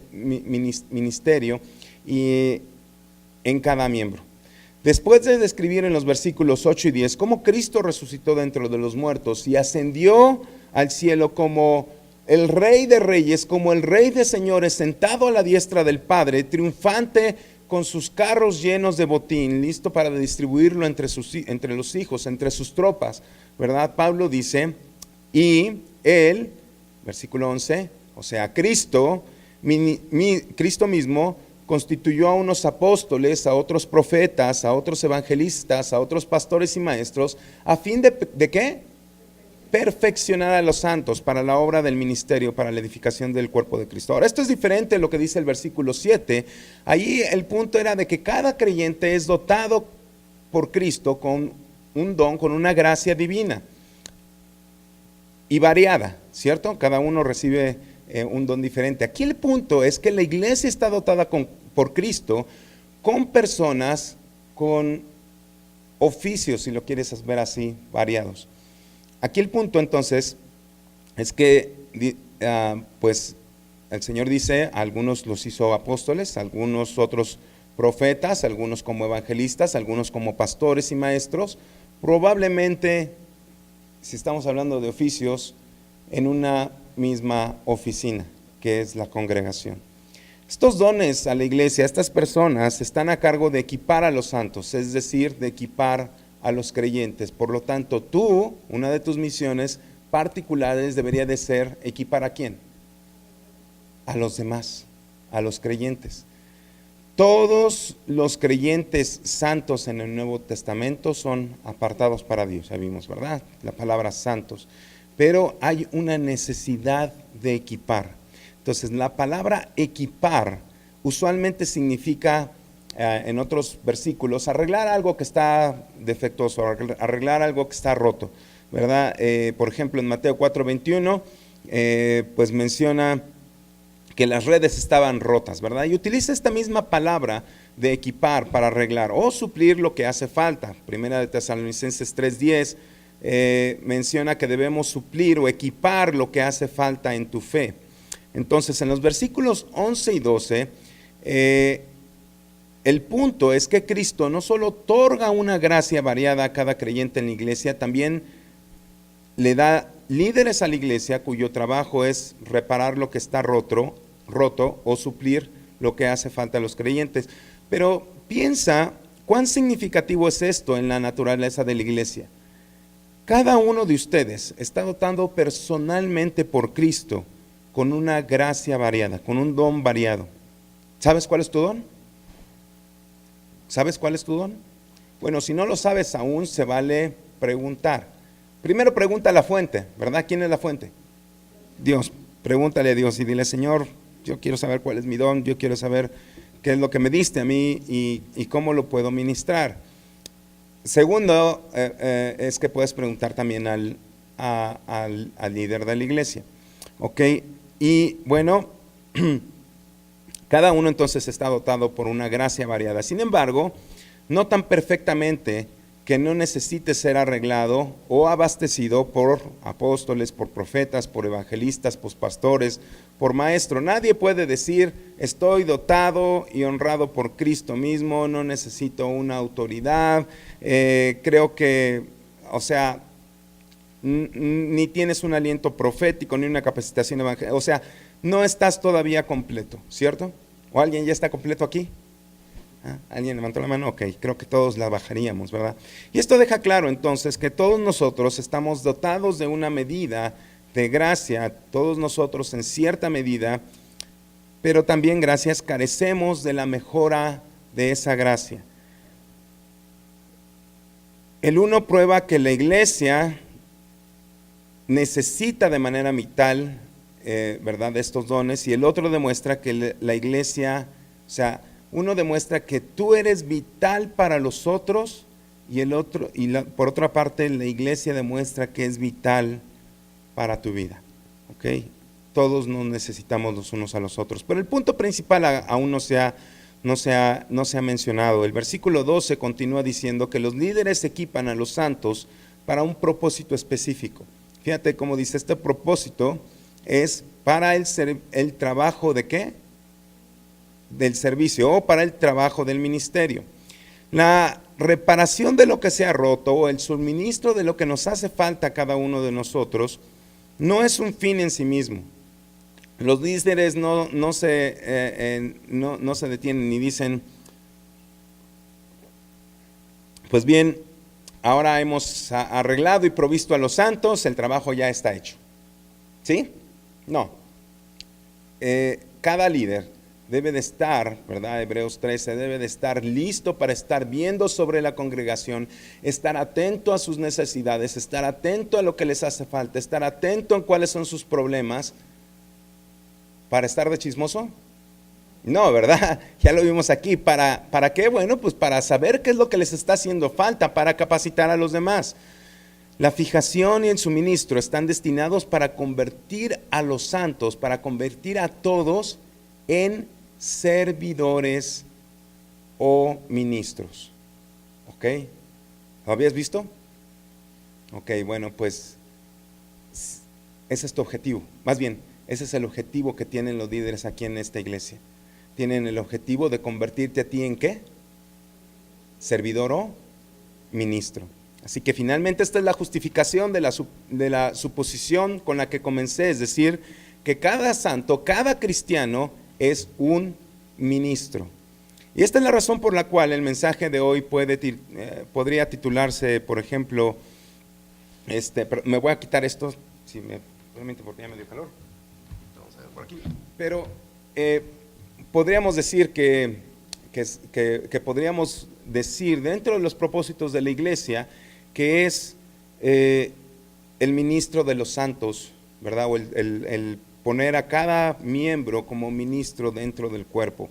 y en cada miembro. Después de describir en los versículos 8 y 10 cómo Cristo resucitó dentro de los muertos y ascendió al cielo como el Rey de Reyes, como el Rey de Señores, sentado a la diestra del Padre, triunfante con sus carros llenos de botín, listo para distribuirlo entre los hijos, entre sus tropas, ¿verdad? Pablo dice, y él, versículo 11, o sea, Cristo mismo constituyó a unos apóstoles, a otros profetas, a otros evangelistas, a otros pastores y maestros, a fin ¿de qué? Perfeccionar a los santos para la obra del ministerio, para la edificación del cuerpo de Cristo. Ahora, esto es diferente de lo que dice el versículo 7. Ahí el punto era de que cada creyente es dotado por Cristo con un don, con una gracia divina y variada, ¿cierto? Cada uno recibe un don diferente. Aquí el punto es que la iglesia está dotada por Cristo con personas con oficios, si lo quieres ver así, variados. Aquí el punto entonces es que pues el Señor dice, algunos los hizo apóstoles, algunos otros profetas, algunos como evangelistas, algunos como pastores y maestros. Probablemente, si estamos hablando de oficios, en una misma oficina, que es la congregación. Estos dones a la iglesia, estas personas están a cargo de equipar a los santos, es decir, de equipar a los creyentes. Por lo tanto, tú, una de tus misiones particulares debería de ser equipar ¿a quién? A los demás, a los creyentes. Todos los creyentes santos en el Nuevo Testamento son apartados para Dios, ya vimos, ¿verdad? La palabra santos. Pero hay una necesidad de equipar. Entonces, la palabra equipar usualmente significa, en otros versículos, arreglar algo que está defectuoso, arreglar algo que está roto, ¿verdad? Por ejemplo, en Mateo 4:21, pues menciona que las redes estaban rotas, ¿verdad? Y utiliza esta misma palabra de equipar para arreglar o suplir lo que hace falta. Primera de Tesalonicenses 3:10 menciona que debemos suplir o equipar lo que hace falta en tu fe. Entonces, en los versículos 11 y 12, el punto es que Cristo no solo otorga una gracia variada a cada creyente en la iglesia, también le da líderes a la iglesia cuyo trabajo es reparar lo que está roto o suplir lo que hace falta a los creyentes. Pero piensa, ¿cuán significativo es esto en la naturaleza de la iglesia? Cada uno de ustedes está dotado personalmente por Cristo con una gracia variada, con un don variado. ¿Sabes cuál es tu don? ¿Sabes cuál es tu don? Bueno, si no lo sabes aún, se vale preguntar. Primero pregunta a la fuente, ¿verdad? ¿Quién es la fuente? Dios. Pregúntale a Dios y dile, Señor, yo quiero saber cuál es mi don, yo quiero saber qué es lo que me diste a mí y cómo lo puedo ministrar. Segundo, es que puedes preguntar también al líder de la iglesia. ¿Ok? Y bueno, cada uno entonces está dotado por una gracia variada. Sin embargo, no tan perfectamente que no necesite ser arreglado o abastecido por apóstoles, por profetas, por evangelistas, por pastores, por maestro. Nadie puede decir, estoy dotado y honrado por Cristo mismo, no necesito una autoridad, creo que, o sea, ni tienes un aliento profético, ni una capacitación evangélica, o sea, no estás todavía completo, ¿cierto? ¿O alguien ya está completo aquí? ¿Alguien levantó la mano? Ok, creo que todos la bajaríamos, ¿verdad? Y esto deja claro entonces que todos nosotros estamos dotados de una medida de gracia, todos nosotros en cierta medida, pero también gracias carecemos de la mejora de esa gracia. El uno prueba que la iglesia necesita de manera vital, ¿verdad?, de estos dones, y el otro demuestra que la iglesia, o sea, uno demuestra que tú eres vital para los otros y el otro, por otra parte, la iglesia demuestra que es vital para tu vida. ¿Ok? Todos nos necesitamos los unos a los otros. Pero el punto principal aún no se ha mencionado. El versículo 12 continúa diciendo que los líderes equipan a los santos para un propósito específico. Fíjate cómo dice, este propósito es para el trabajo ¿de qué? Del servicio o para el trabajo del ministerio. La reparación de lo que se ha roto o el suministro de lo que nos hace falta a cada uno de nosotros no es un fin en sí mismo. Los líderes no se detienen ni dicen, pues bien, ahora hemos arreglado y provisto a los santos, el trabajo ya está hecho. ¿Sí? No. Cada líder debe de estar, ¿verdad? Hebreos 13, debe de estar listo para estar viendo sobre la congregación, estar atento a sus necesidades, estar atento a lo que les hace falta, estar atento a cuáles son sus problemas. ¿Para estar de chismoso? No, ¿verdad? Ya lo vimos aquí. ¿Para qué? Bueno, pues para saber qué es lo que les está haciendo falta, para capacitar a los demás. La fijación y el suministro están destinados para convertir a los santos, para convertir a todos en servidores o ministros. ¿Ok? ¿Lo habías visto? Ok, bueno, pues ese es tu objetivo. Más bien, ese es el objetivo que tienen los líderes aquí en esta iglesia. Tienen el objetivo de convertirte a ti en ¿qué? Servidor o ministro. Así que finalmente esta es la justificación de la suposición con la que comencé, es decir, que cada santo, cada cristiano es un ministro. Y esta es la razón por la cual el mensaje de hoy podría titularse, por ejemplo, me voy a quitar esto, si me permite, porque ya me dio calor. Vamos a ver por aquí. Pero podríamos decir que podríamos decir dentro de los propósitos de la iglesia que es el ministro de los santos, ¿verdad? O el poner a cada miembro como ministro dentro del cuerpo.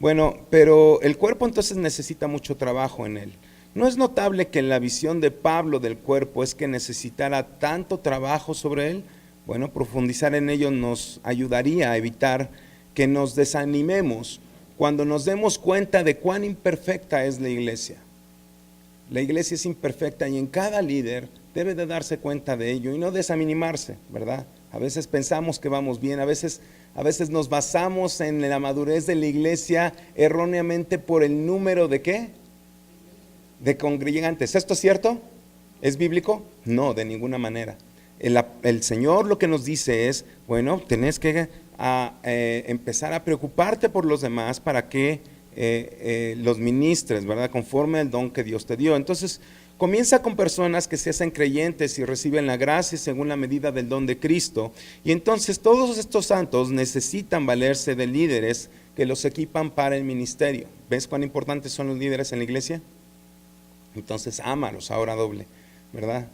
Bueno, pero el cuerpo entonces necesita mucho trabajo en él. ¿No es notable que la visión de Pablo del cuerpo es que necesitara tanto trabajo sobre él? Bueno, profundizar en ello nos ayudaría a evitar que nos desanimemos cuando nos demos cuenta de cuán imperfecta es la iglesia. La iglesia es imperfecta y en cada líder debe de darse cuenta de ello y no desanimarse, ¿verdad? A veces pensamos que vamos bien, a veces nos basamos en la madurez de la iglesia erróneamente por el número de ¿qué? De congregantes. ¿Esto es cierto? ¿Es bíblico? No, de ninguna manera. El Señor lo que nos dice es, bueno, tenés que empezar a preocuparte por los demás para que los ministres, ¿verdad? Conforme al don que Dios te dio. Entonces, comienza con personas que se hacen creyentes y reciben la gracia según la medida del don de Cristo. Y entonces todos estos santos necesitan valerse de líderes que los equipan para el ministerio. ¿Ves cuán importantes son los líderes en la iglesia? Entonces, ámalos ahora doble, ¿verdad?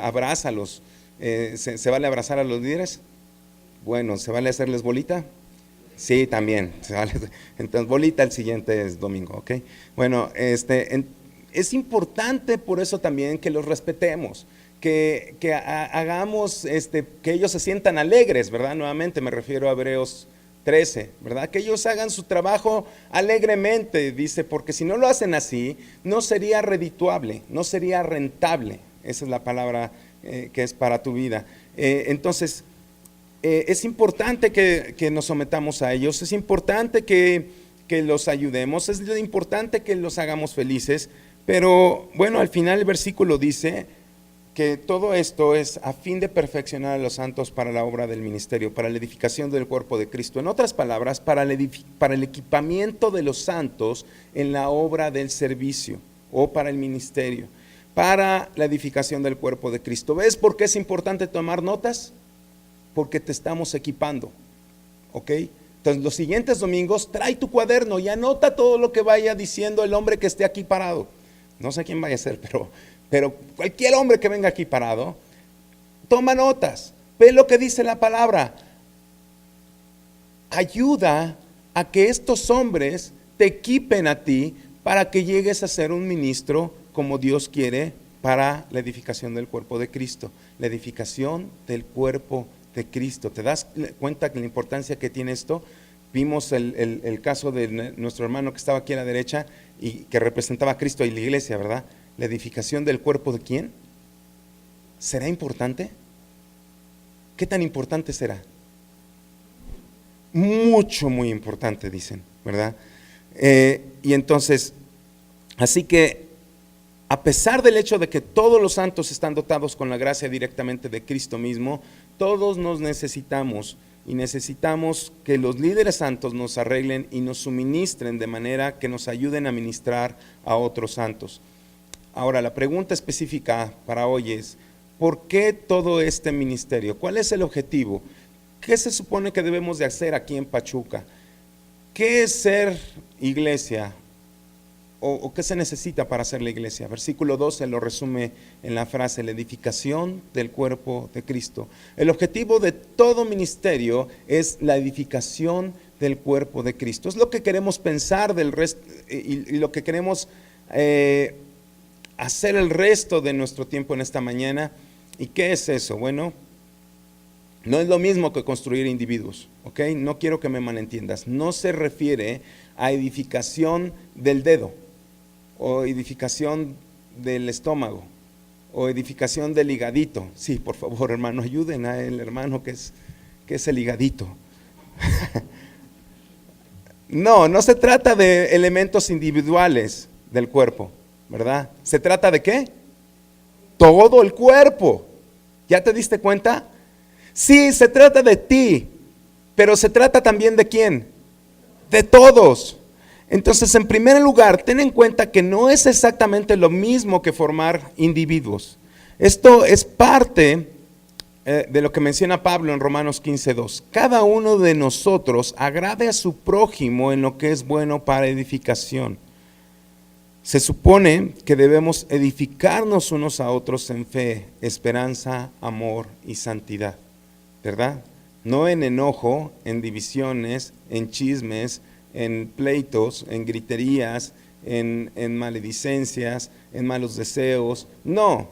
Abrázalos. ¿Se vale abrazar a los líderes? Bueno, ¿se vale hacerles bolita? Sí, también. Entonces, bolita el siguiente domingo, ¿ok? Bueno, es importante por eso también que los respetemos, que hagamos que ellos se sientan alegres, ¿verdad? Nuevamente me refiero a Hebreos 13, ¿verdad? Que ellos hagan su trabajo alegremente, dice, porque si no lo hacen así, no sería redituable, no sería rentable. Esa es la palabra que es para tu vida. Entonces, es importante que nos sometamos a ellos, es importante que los ayudemos, es importante que los hagamos felices, pero bueno, al final el versículo dice que todo esto es a fin de perfeccionar a los santos para la obra del ministerio, para la edificación del cuerpo de Cristo. En otras palabras, para el equipamiento de los santos en la obra del servicio o para el ministerio, para la edificación del cuerpo de Cristo. ¿Ves por qué es importante tomar notas? Porque te estamos equipando, ¿ok? Entonces los siguientes domingos trae tu cuaderno y anota todo lo que vaya diciendo el hombre que esté aquí parado. No sé quién vaya a ser, pero cualquier hombre que venga aquí parado, toma notas, ve lo que dice la palabra. Ayuda a que estos hombres te equipen a ti para que llegues a ser un ministro como Dios quiere para la edificación del cuerpo de Cristo, la edificación del cuerpo de Cristo. ¿Te das cuenta de la importancia que tiene esto? Vimos el caso de nuestro hermano que estaba aquí a la derecha y que representaba a Cristo y la iglesia, ¿verdad? La edificación del cuerpo de ¿quién? ¿Será importante? ¿Qué tan importante será? Mucho, muy importante, dicen, ¿verdad? Y entonces, así que a pesar del hecho de que todos los santos están dotados con la gracia directamente de Cristo mismo, todos nos necesitamos y necesitamos que los líderes santos nos arreglen y nos suministren de manera que nos ayuden a ministrar a otros santos. Ahora, la pregunta específica para hoy es, ¿por qué todo este ministerio? ¿Cuál es el objetivo? ¿Qué se supone que debemos de hacer aquí en Pachuca? ¿Qué es ser iglesia? ¿O qué se necesita para hacer la iglesia? Versículo 12 lo resume en la frase, la edificación del cuerpo de Cristo. El objetivo de todo ministerio es la edificación del cuerpo de Cristo. Es lo que queremos pensar del resto y lo que queremos hacer el resto de nuestro tiempo en esta mañana. ¿Y qué es eso? Bueno, no es lo mismo que construir individuos, ¿ok? No quiero que me malentiendas. No se refiere a edificación del dedo, o edificación del estómago, o edificación del higadito. Sí, por favor, hermano, ayuden a el hermano que es el higadito. No se trata de elementos individuales del cuerpo, ¿verdad? ¿Se trata de qué? Todo el cuerpo. ¿Ya te diste cuenta? Sí, se trata de ti, pero se trata también de ¿quién? De todos. Entonces, en primer lugar, ten en cuenta que no es exactamente lo mismo que formar individuos. Esto es parte de lo que menciona Pablo en Romanos 15:2. Cada uno de nosotros agrade a su prójimo en lo que es bueno para edificación. Se supone que debemos edificarnos unos a otros en fe, esperanza, amor y santidad, ¿verdad? No en enojo, en divisiones, en chismes, en pleitos, en griterías, en maledicencias, en malos deseos. No,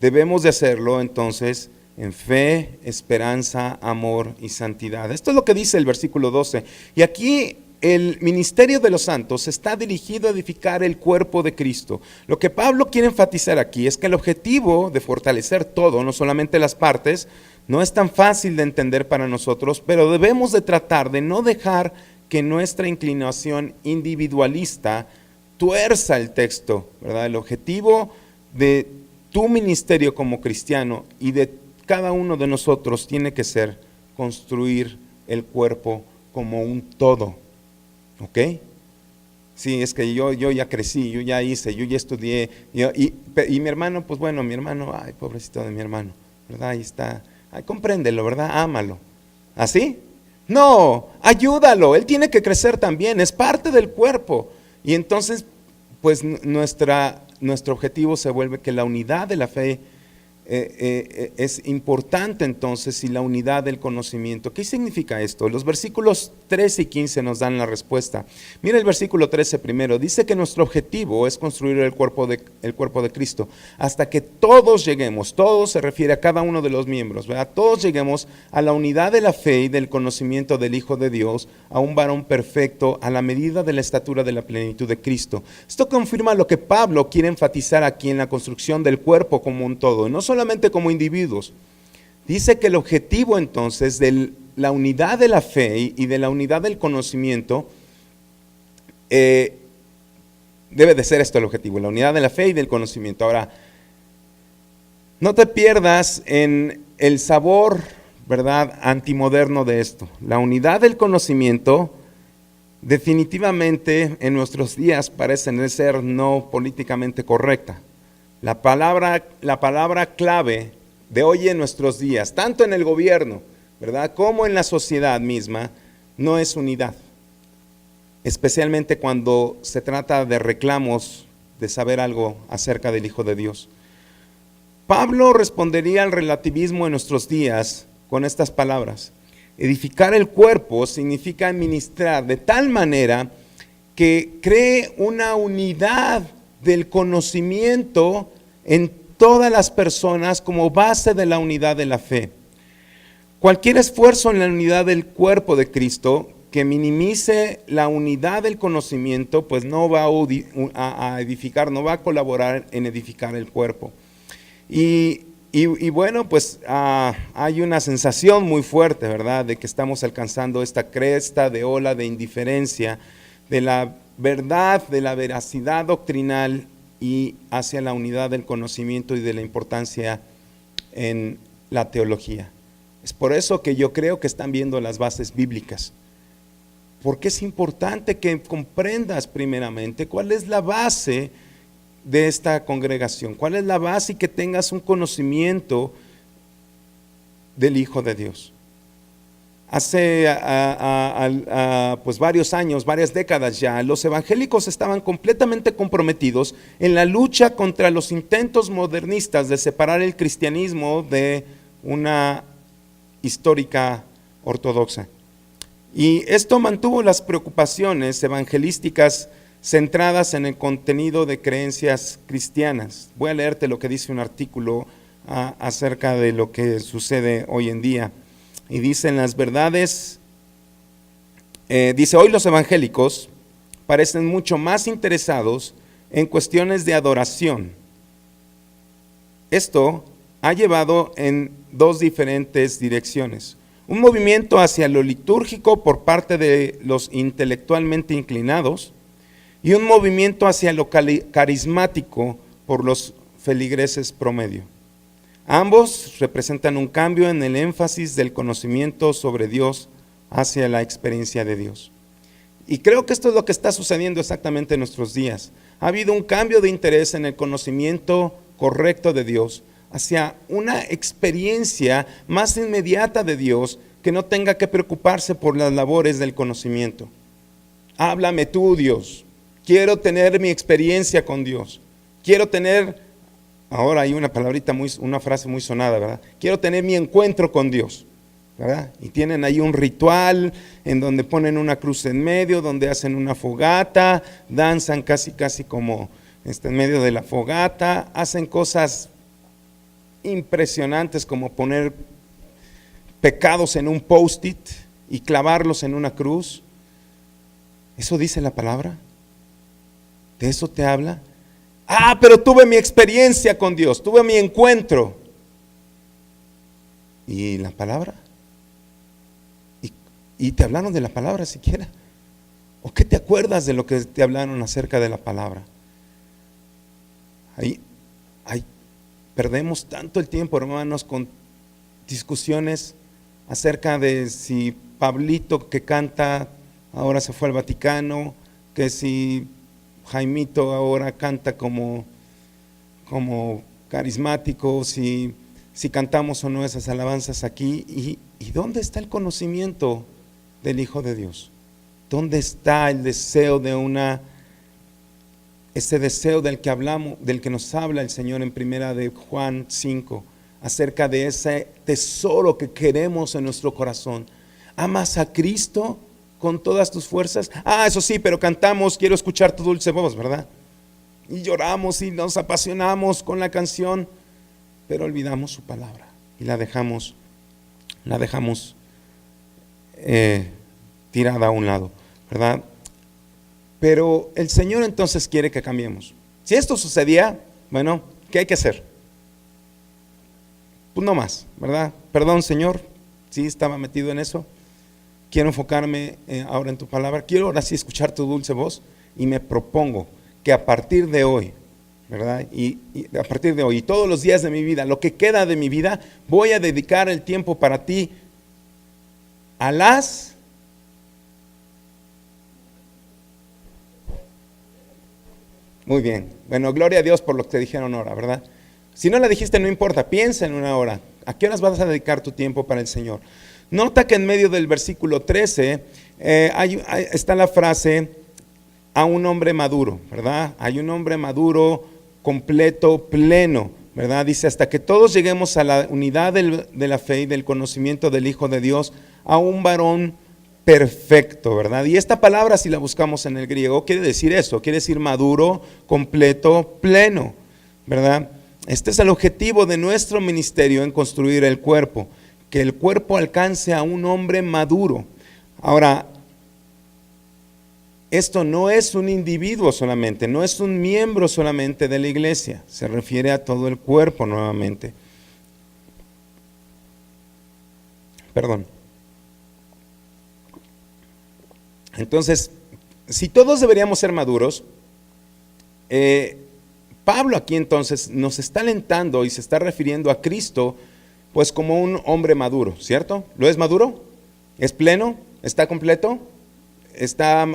debemos de hacerlo entonces en fe, esperanza, amor y santidad. Esto es lo que dice el versículo 12. Y aquí el ministerio de los santos está dirigido a edificar el cuerpo de Cristo. Lo que Pablo quiere enfatizar aquí es que el objetivo de fortalecer todo, no solamente las partes, no es tan fácil de entender para nosotros, pero debemos de tratar de no dejar que nuestra inclinación individualista tuerza el texto, ¿verdad? El objetivo de tu ministerio como cristiano y de cada uno de nosotros tiene que ser construir el cuerpo como un todo, ¿ok? Sí, es que yo ya crecí, yo ya hice, yo ya estudié, y mi hermano, pues bueno, mi hermano, ay, pobrecito de mi hermano, ¿verdad? Ahí está, ay, compréndelo, ¿verdad? Ámalo. ¿Así? No, ayúdalo, él tiene que crecer también, es parte del cuerpo. Y entonces, pues nuestro objetivo se vuelve que la unidad de la fe es importante entonces, y la unidad del conocimiento. ¿Qué significa esto? Los versículos 13 y 15 nos dan la respuesta. Mira el versículo 13 primero, dice que nuestro objetivo es construir el cuerpo de Cristo, hasta que todos lleguemos, todos se refiere a cada uno de los miembros, ¿verdad? Todos lleguemos a la unidad de la fe y del conocimiento del Hijo de Dios, a un varón perfecto, a la medida de la estatura de la plenitud de Cristo. Esto confirma lo que Pablo quiere enfatizar aquí en la construcción del cuerpo como un todo, no solamente como individuos. Dice que el objetivo entonces de la unidad de la fe y de la unidad del conocimiento debe de ser esto el objetivo, la unidad de la fe y del conocimiento. Ahora, no te pierdas en el sabor, ¿verdad?, antimoderno de esto. La unidad del conocimiento definitivamente en nuestros días parece ser no políticamente correcta. La palabra clave de hoy en nuestros días, tanto en el gobierno, ¿verdad?, como en la sociedad misma, no es unidad. Especialmente cuando se trata de reclamos de saber algo acerca del Hijo de Dios. Pablo respondería al relativismo en nuestros días con estas palabras. Edificar el cuerpo significa administrar de tal manera que cree una unidad del conocimiento en todas las personas como base de la unidad de la fe. Cualquier esfuerzo en la unidad del cuerpo de Cristo que minimice la unidad del conocimiento, pues no va a edificar, no va a colaborar en edificar el cuerpo. Y bueno, pues hay una sensación muy fuerte, ¿verdad?, de que estamos alcanzando esta cresta de ola de indiferencia de la verdad, de la veracidad doctrinal y hacia la unidad del conocimiento y de la importancia en la teología. Es por eso que yo creo que están viendo las bases bíblicas, porque es importante que comprendas primeramente cuál es la base de esta congregación, cuál es la base, y que tengas un conocimiento del Hijo de Dios. Hace pues varios años, varias décadas ya, los evangélicos estaban completamente comprometidos en la lucha contra los intentos modernistas de separar el cristianismo de una histórica ortodoxa. Y esto mantuvo las preocupaciones evangelísticas centradas en el contenido de creencias cristianas. Voy a leerte lo que dice un artículo acerca de lo que sucede hoy en día. Y dicen las verdades, dice, hoy los evangélicos parecen mucho más interesados en cuestiones de adoración. Esto ha llevado en dos diferentes direcciones. Un movimiento hacia lo litúrgico por parte de los intelectualmente inclinados y un movimiento hacia lo carismático por los feligreses promedio. Ambos representan un cambio en el énfasis del conocimiento sobre Dios hacia la experiencia de Dios. Y creo que esto es lo que está sucediendo exactamente en nuestros días. Ha habido un cambio de interés en el conocimiento correcto de Dios hacia una experiencia más inmediata de Dios que no tenga que preocuparse por las labores del conocimiento. Háblame tú, Dios. Quiero tener mi experiencia con Dios. Quiero tener, ahora hay una palabrita, una frase muy sonada, ¿verdad? Quiero tener mi encuentro con Dios, ¿verdad? Y tienen ahí un ritual en donde ponen una cruz en medio, donde hacen una fogata, danzan casi como en medio de la fogata, hacen cosas impresionantes como poner pecados en un post-it y clavarlos en una cruz. ¿Eso dice la palabra? ¿De eso te habla? Pero tuve mi experiencia con Dios, tuve mi encuentro. ¿Y la palabra? ¿Y te hablaron de la palabra siquiera? ¿O qué te acuerdas de lo que te hablaron acerca de la palabra? Ahí perdemos tanto el tiempo, hermanos, con discusiones acerca de si Pablito que canta ahora se fue al Vaticano, que si Jaimito ahora canta como carismático, si cantamos o no esas alabanzas aquí. ¿Y dónde está el conocimiento del Hijo de Dios? ¿Dónde está el deseo ese deseo del que hablamos, del que nos habla el Señor en primera de Juan 5, acerca de ese tesoro que queremos en nuestro corazón? ¿Amas a Cristo con todas tus fuerzas? Eso sí, pero cantamos, quiero escuchar tu dulce voz, ¿verdad? Y lloramos y nos apasionamos con la canción, pero olvidamos su palabra y la dejamos tirada a un lado, ¿verdad? Pero el Señor entonces quiere que cambiemos. Si esto sucedía, bueno, ¿qué hay que hacer? Pues no más, ¿verdad? Perdón, Señor, sí estaba metido en eso. Quiero enfocarme ahora en tu palabra. Quiero ahora sí escuchar tu dulce voz y me propongo que a partir de hoy, ¿verdad? Y a partir de hoy y todos los días de mi vida, lo que queda de mi vida, voy a dedicar el tiempo para ti a las Muy bien. Bueno, gloria a Dios por lo que te dijeron ahora, ¿verdad? Si no la dijiste, no importa, piensa en una hora. ¿A qué horas vas a dedicar tu tiempo para el Señor? Nota que en medio del versículo 13 está la frase a un hombre maduro, ¿verdad? Hay un hombre maduro, completo, pleno, ¿verdad? Dice, hasta que todos lleguemos a la unidad de la fe y del conocimiento del Hijo de Dios, a un varón perfecto, ¿verdad? Y esta palabra, si la buscamos en el griego, quiere decir eso, quiere decir maduro, completo, pleno, ¿verdad? Este es el objetivo de nuestro ministerio en construir el cuerpo, que el cuerpo alcance a un hombre maduro. Ahora, esto no es un individuo solamente, no es un miembro solamente de la iglesia, se refiere a todo el cuerpo nuevamente. Perdón. Entonces, si todos deberíamos ser maduros, Pablo aquí entonces nos está alentando y se está refiriendo a Cristo pues como un hombre maduro, ¿cierto? ¿Lo es maduro? ¿Es pleno? ¿Está completo? ¿Está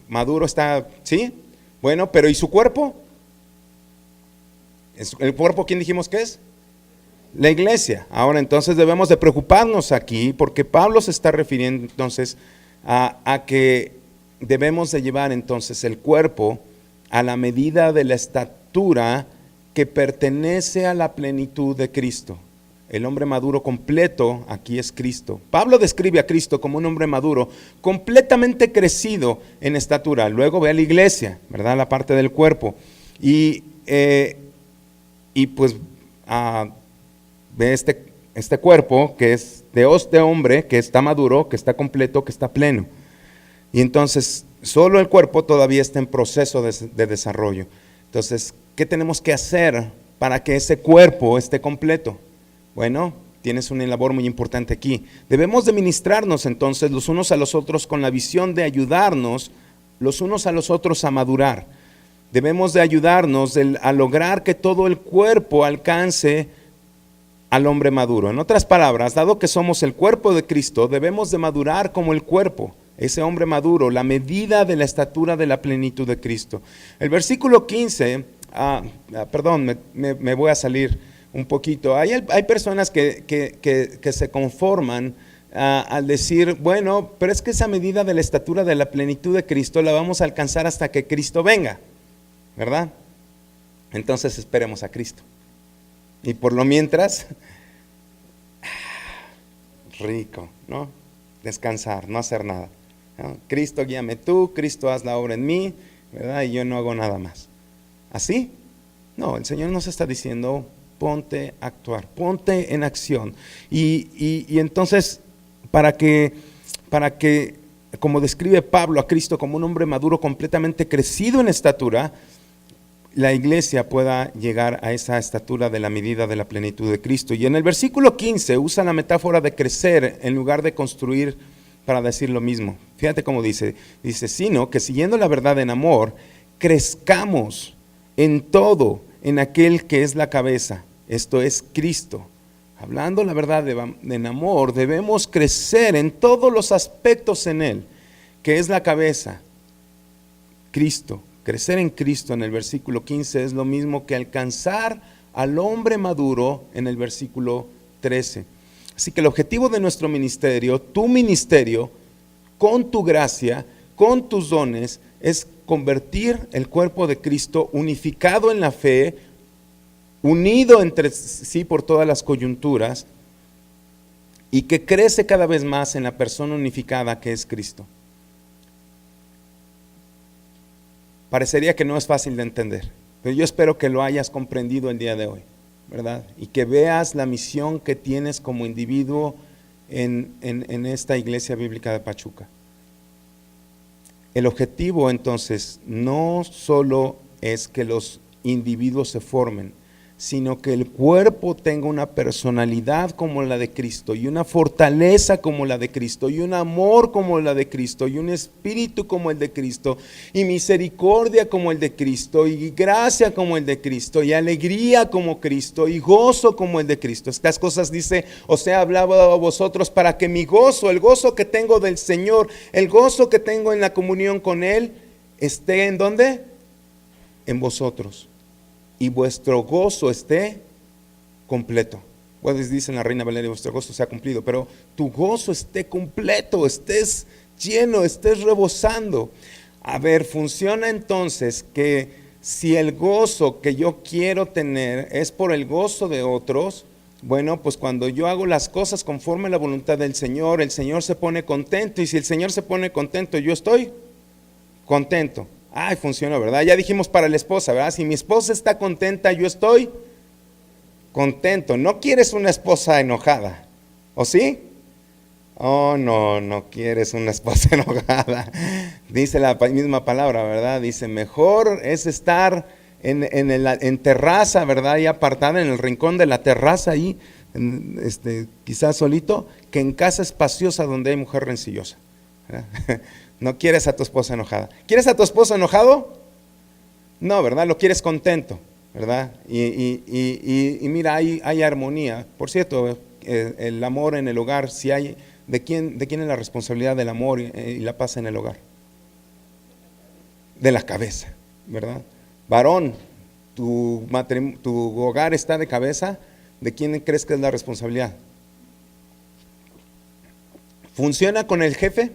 maduro? ¿Está, sí? Bueno, pero ¿y su cuerpo? ¿El cuerpo quién dijimos que es? La iglesia. Ahora entonces debemos de preocuparnos aquí porque Pablo se está refiriendo entonces a que debemos de llevar entonces el cuerpo a la medida de la estatura que pertenece a la plenitud de Cristo. El hombre maduro completo aquí es Cristo. Pablo describe a Cristo como un hombre maduro, completamente crecido en estatura. Luego ve a la iglesia, ¿verdad? La parte del cuerpo. Y pues ve este cuerpo que es de este hombre, que está maduro, que está completo, que está pleno. Y entonces solo el cuerpo todavía está en proceso de desarrollo. Entonces, ¿qué tenemos que hacer para que ese cuerpo esté completo? Bueno, tienes una labor muy importante aquí. Debemos de ministrarnos entonces los unos a los otros con la visión de ayudarnos los unos a los otros a madurar. Debemos de ayudarnos a lograr que todo el cuerpo alcance al hombre maduro. En otras palabras, dado que somos el cuerpo de Cristo, debemos de madurar como el cuerpo, ese hombre maduro, la medida de la estatura de la plenitud de Cristo. El versículo 15, me voy a salir un poquito. Hay personas que se conforman al decir, bueno, pero es que esa medida de la estatura de la plenitud de Cristo la vamos a alcanzar hasta que Cristo venga, ¿verdad? Entonces esperemos a Cristo. Y por lo mientras, rico, ¿no? Descansar, no hacer nada, ¿no? Cristo guíame tú, Cristo haz la obra en mí, ¿verdad? Y yo no hago nada más. ¿Así? No, el Señor nos está diciendo, ponte a actuar, ponte en acción. Y entonces, para que, como describe Pablo a Cristo como un hombre maduro, completamente crecido en estatura, la iglesia pueda llegar a esa estatura de la medida de la plenitud de Cristo. Y en el versículo 15 usa la metáfora de crecer en lugar de construir para decir lo mismo. Fíjate cómo dice, sino que siguiendo la verdad en amor, crezcamos en todo en aquel que es la cabeza, esto es Cristo. Hablando la verdad en amor, debemos crecer en todos los aspectos en Él, que es la cabeza, Cristo. Crecer en Cristo en el versículo 15 es lo mismo que alcanzar al hombre maduro en el versículo 13. Así que el objetivo de nuestro ministerio, tu ministerio, con tu gracia, con tus dones, es convertir el cuerpo de Cristo unificado en la fe, unido entre sí por todas las coyunturas, y que crece cada vez más en la persona unificada que es Cristo. Parecería que no es fácil de entender, pero yo espero que lo hayas comprendido el día de hoy, ¿verdad? Y que veas la misión que tienes como individuo en esta iglesia bíblica de Pachuca. El objetivo entonces no solo es que los individuos se formen, sino que el cuerpo tenga una personalidad como la de Cristo, y una fortaleza como la de Cristo, y un amor como la de Cristo, y un espíritu como el de Cristo, y misericordia como el de Cristo, y gracia como el de Cristo, y alegría como Cristo, y gozo como el de Cristo. Estas cosas dice, os he hablado a vosotros para que mi gozo, el gozo que tengo del Señor, el gozo que tengo en la comunión con Él, esté ¿en dónde? En vosotros. Y vuestro gozo esté completo. Pues dice en la Reina Valeria, vuestro gozo se ha cumplido, pero tu gozo esté completo, estés lleno, estés rebosando. A ver, funciona entonces que si el gozo que yo quiero tener es por el gozo de otros, bueno, pues cuando yo hago las cosas conforme a la voluntad del Señor, el Señor se pone contento, y si el Señor se pone contento, yo estoy contento. Ay, funcionó, ¿verdad? Ya dijimos para la esposa, ¿verdad? Si mi esposa está contenta, yo estoy contento. No quieres una esposa enojada, ¿o sí? Oh, no quieres una esposa enojada. Dice la misma palabra, ¿verdad? Dice, mejor es estar en terraza, ¿verdad? Y apartada en el rincón de la terraza ahí, quizás solito, que en casa espaciosa donde hay mujer rencillosa, ¿verdad? No quieres a tu esposa enojada. ¿Quieres a tu esposo enojado? No, ¿verdad? Lo quieres contento, ¿verdad? Y mira, hay armonía. Por cierto, el amor en el hogar, si hay, ¿de quién es la responsabilidad del amor y la paz en el hogar? De la cabeza, ¿verdad? Varón, tu hogar está de cabeza, ¿de quién crees que es la responsabilidad? ¿Funciona con el jefe?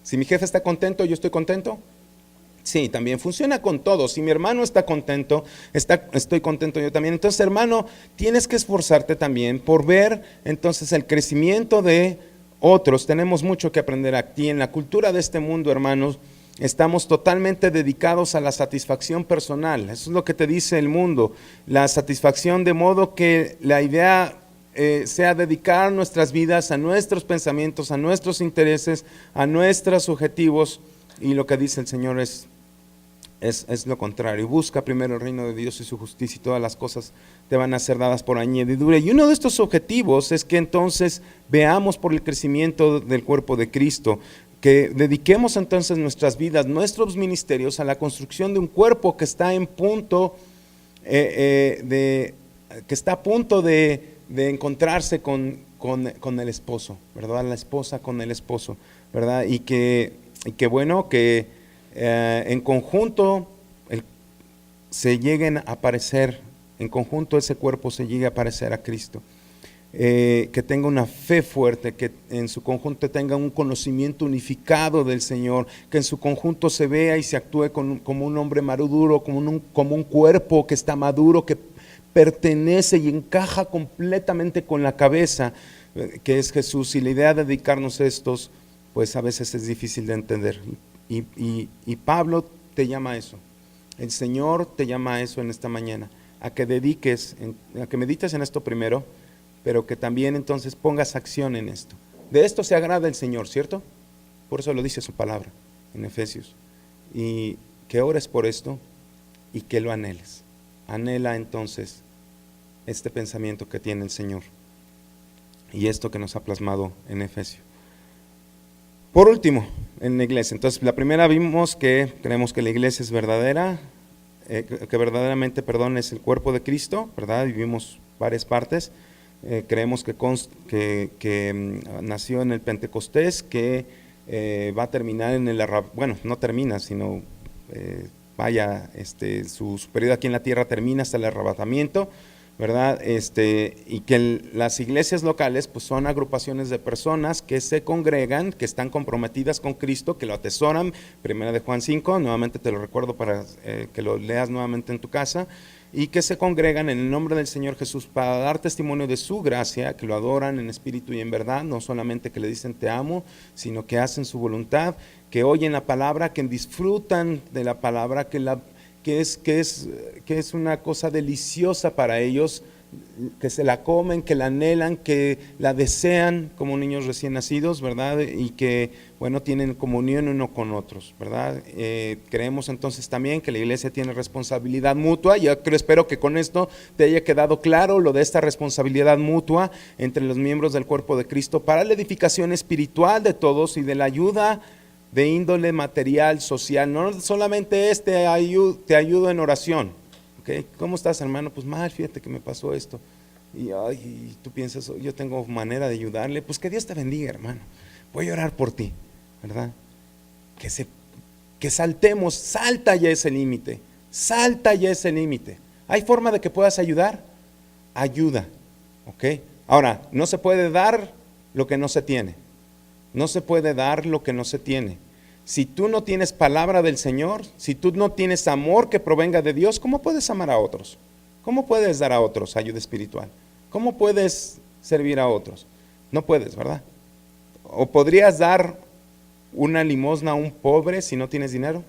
Si mi jefe está contento, yo estoy contento. Sí, también funciona con todos. Si mi hermano está contento, estoy contento yo también. Entonces, hermano, tienes que esforzarte también por ver entonces el crecimiento de otros. Tenemos mucho que aprender aquí. En la cultura de este mundo, hermanos, estamos totalmente dedicados a la satisfacción personal. Eso es lo que te dice el mundo. La satisfacción, de modo que la idea sea dedicar nuestras vidas a nuestros pensamientos, a nuestros intereses, a nuestros objetivos. Y lo que dice el Señor es lo contrario. Busca primero el reino de Dios y su justicia, y todas las cosas te van a ser dadas por añadidura. Y uno de estos objetivos es que entonces veamos por el crecimiento del cuerpo de Cristo, que dediquemos entonces nuestras vidas, nuestros ministerios a la construcción de un cuerpo que está en punto que está a punto de encontrarse con el esposo, ¿verdad? La esposa con el esposo, ¿verdad? Y que bueno, que en conjunto se lleguen a parecer, en conjunto ese cuerpo se llegue a parecer a Cristo. Que tenga una fe fuerte, que en su conjunto tenga un conocimiento unificado del Señor, que en su conjunto se vea y se actúe como un hombre maduro, como un cuerpo que está maduro, que pertenece y encaja completamente con la cabeza, que es Jesús. Y la idea de dedicarnos a estos, pues a veces es difícil de entender. Y Pablo te llama a eso, el Señor te llama a eso en esta mañana, a que a que medites en esto primero, pero que también entonces pongas acción en esto. De esto se agrada el Señor, ¿cierto? Por eso lo dice su palabra en Efesios. Y que ores por esto y que lo anheles. Anhela entonces este pensamiento que tiene el Señor y esto que nos ha plasmado en Efesios. Por último, en la iglesia. Entonces, la primera vimos que creemos que la iglesia es verdadera, que verdaderamente, es el cuerpo de Cristo, ¿verdad? Y vimos varias partes. Creemos que nació en el Pentecostés, que va a terminar en el bueno, no termina, sino su periodo aquí en la tierra termina hasta el arrebatamiento, ¿verdad? Y que las iglesias locales pues son agrupaciones de personas que se congregan, que están comprometidas con Cristo, que lo atesoran. Primera de Juan 5, nuevamente te lo recuerdo para que lo leas nuevamente en tu casa, y que se congregan en el nombre del Señor Jesús para dar testimonio de su gracia, que lo adoran en espíritu y en verdad, no solamente que le dicen te amo, sino que hacen su voluntad, que oyen la palabra, que disfrutan de la palabra, que es una cosa deliciosa para ellos, que se la comen, que la anhelan, que la desean como niños recién nacidos, ¿verdad? Y que, bueno, tienen comunión uno con otros, ¿verdad? Creemos entonces también que la iglesia tiene responsabilidad mutua. Yo espero que con esto te haya quedado claro lo de esta responsabilidad mutua entre los miembros del cuerpo de Cristo para la edificación espiritual de todos y de la ayuda de índole material, social. No solamente te ayudo en oración. Okay. ¿Cómo estás, hermano? Pues mal, fíjate que me pasó esto. Y tú piensas, yo tengo manera de ayudarle. Pues que Dios te bendiga, hermano. Voy a orar por ti, ¿verdad? Que saltemos, salta ya ese límite. Salta ya ese límite. ¿Hay forma de que puedas ayudar? Ayuda, ¿ok? Ahora, no se puede dar lo que no se tiene. No se puede dar lo que no se tiene. Si tú no tienes palabra del Señor, si tú no tienes amor que provenga de Dios, ¿cómo puedes amar a otros? ¿Cómo puedes dar a otros ayuda espiritual? ¿Cómo puedes servir a otros? No puedes, ¿verdad? ¿O podrías dar una limosna a un pobre si no tienes dinero?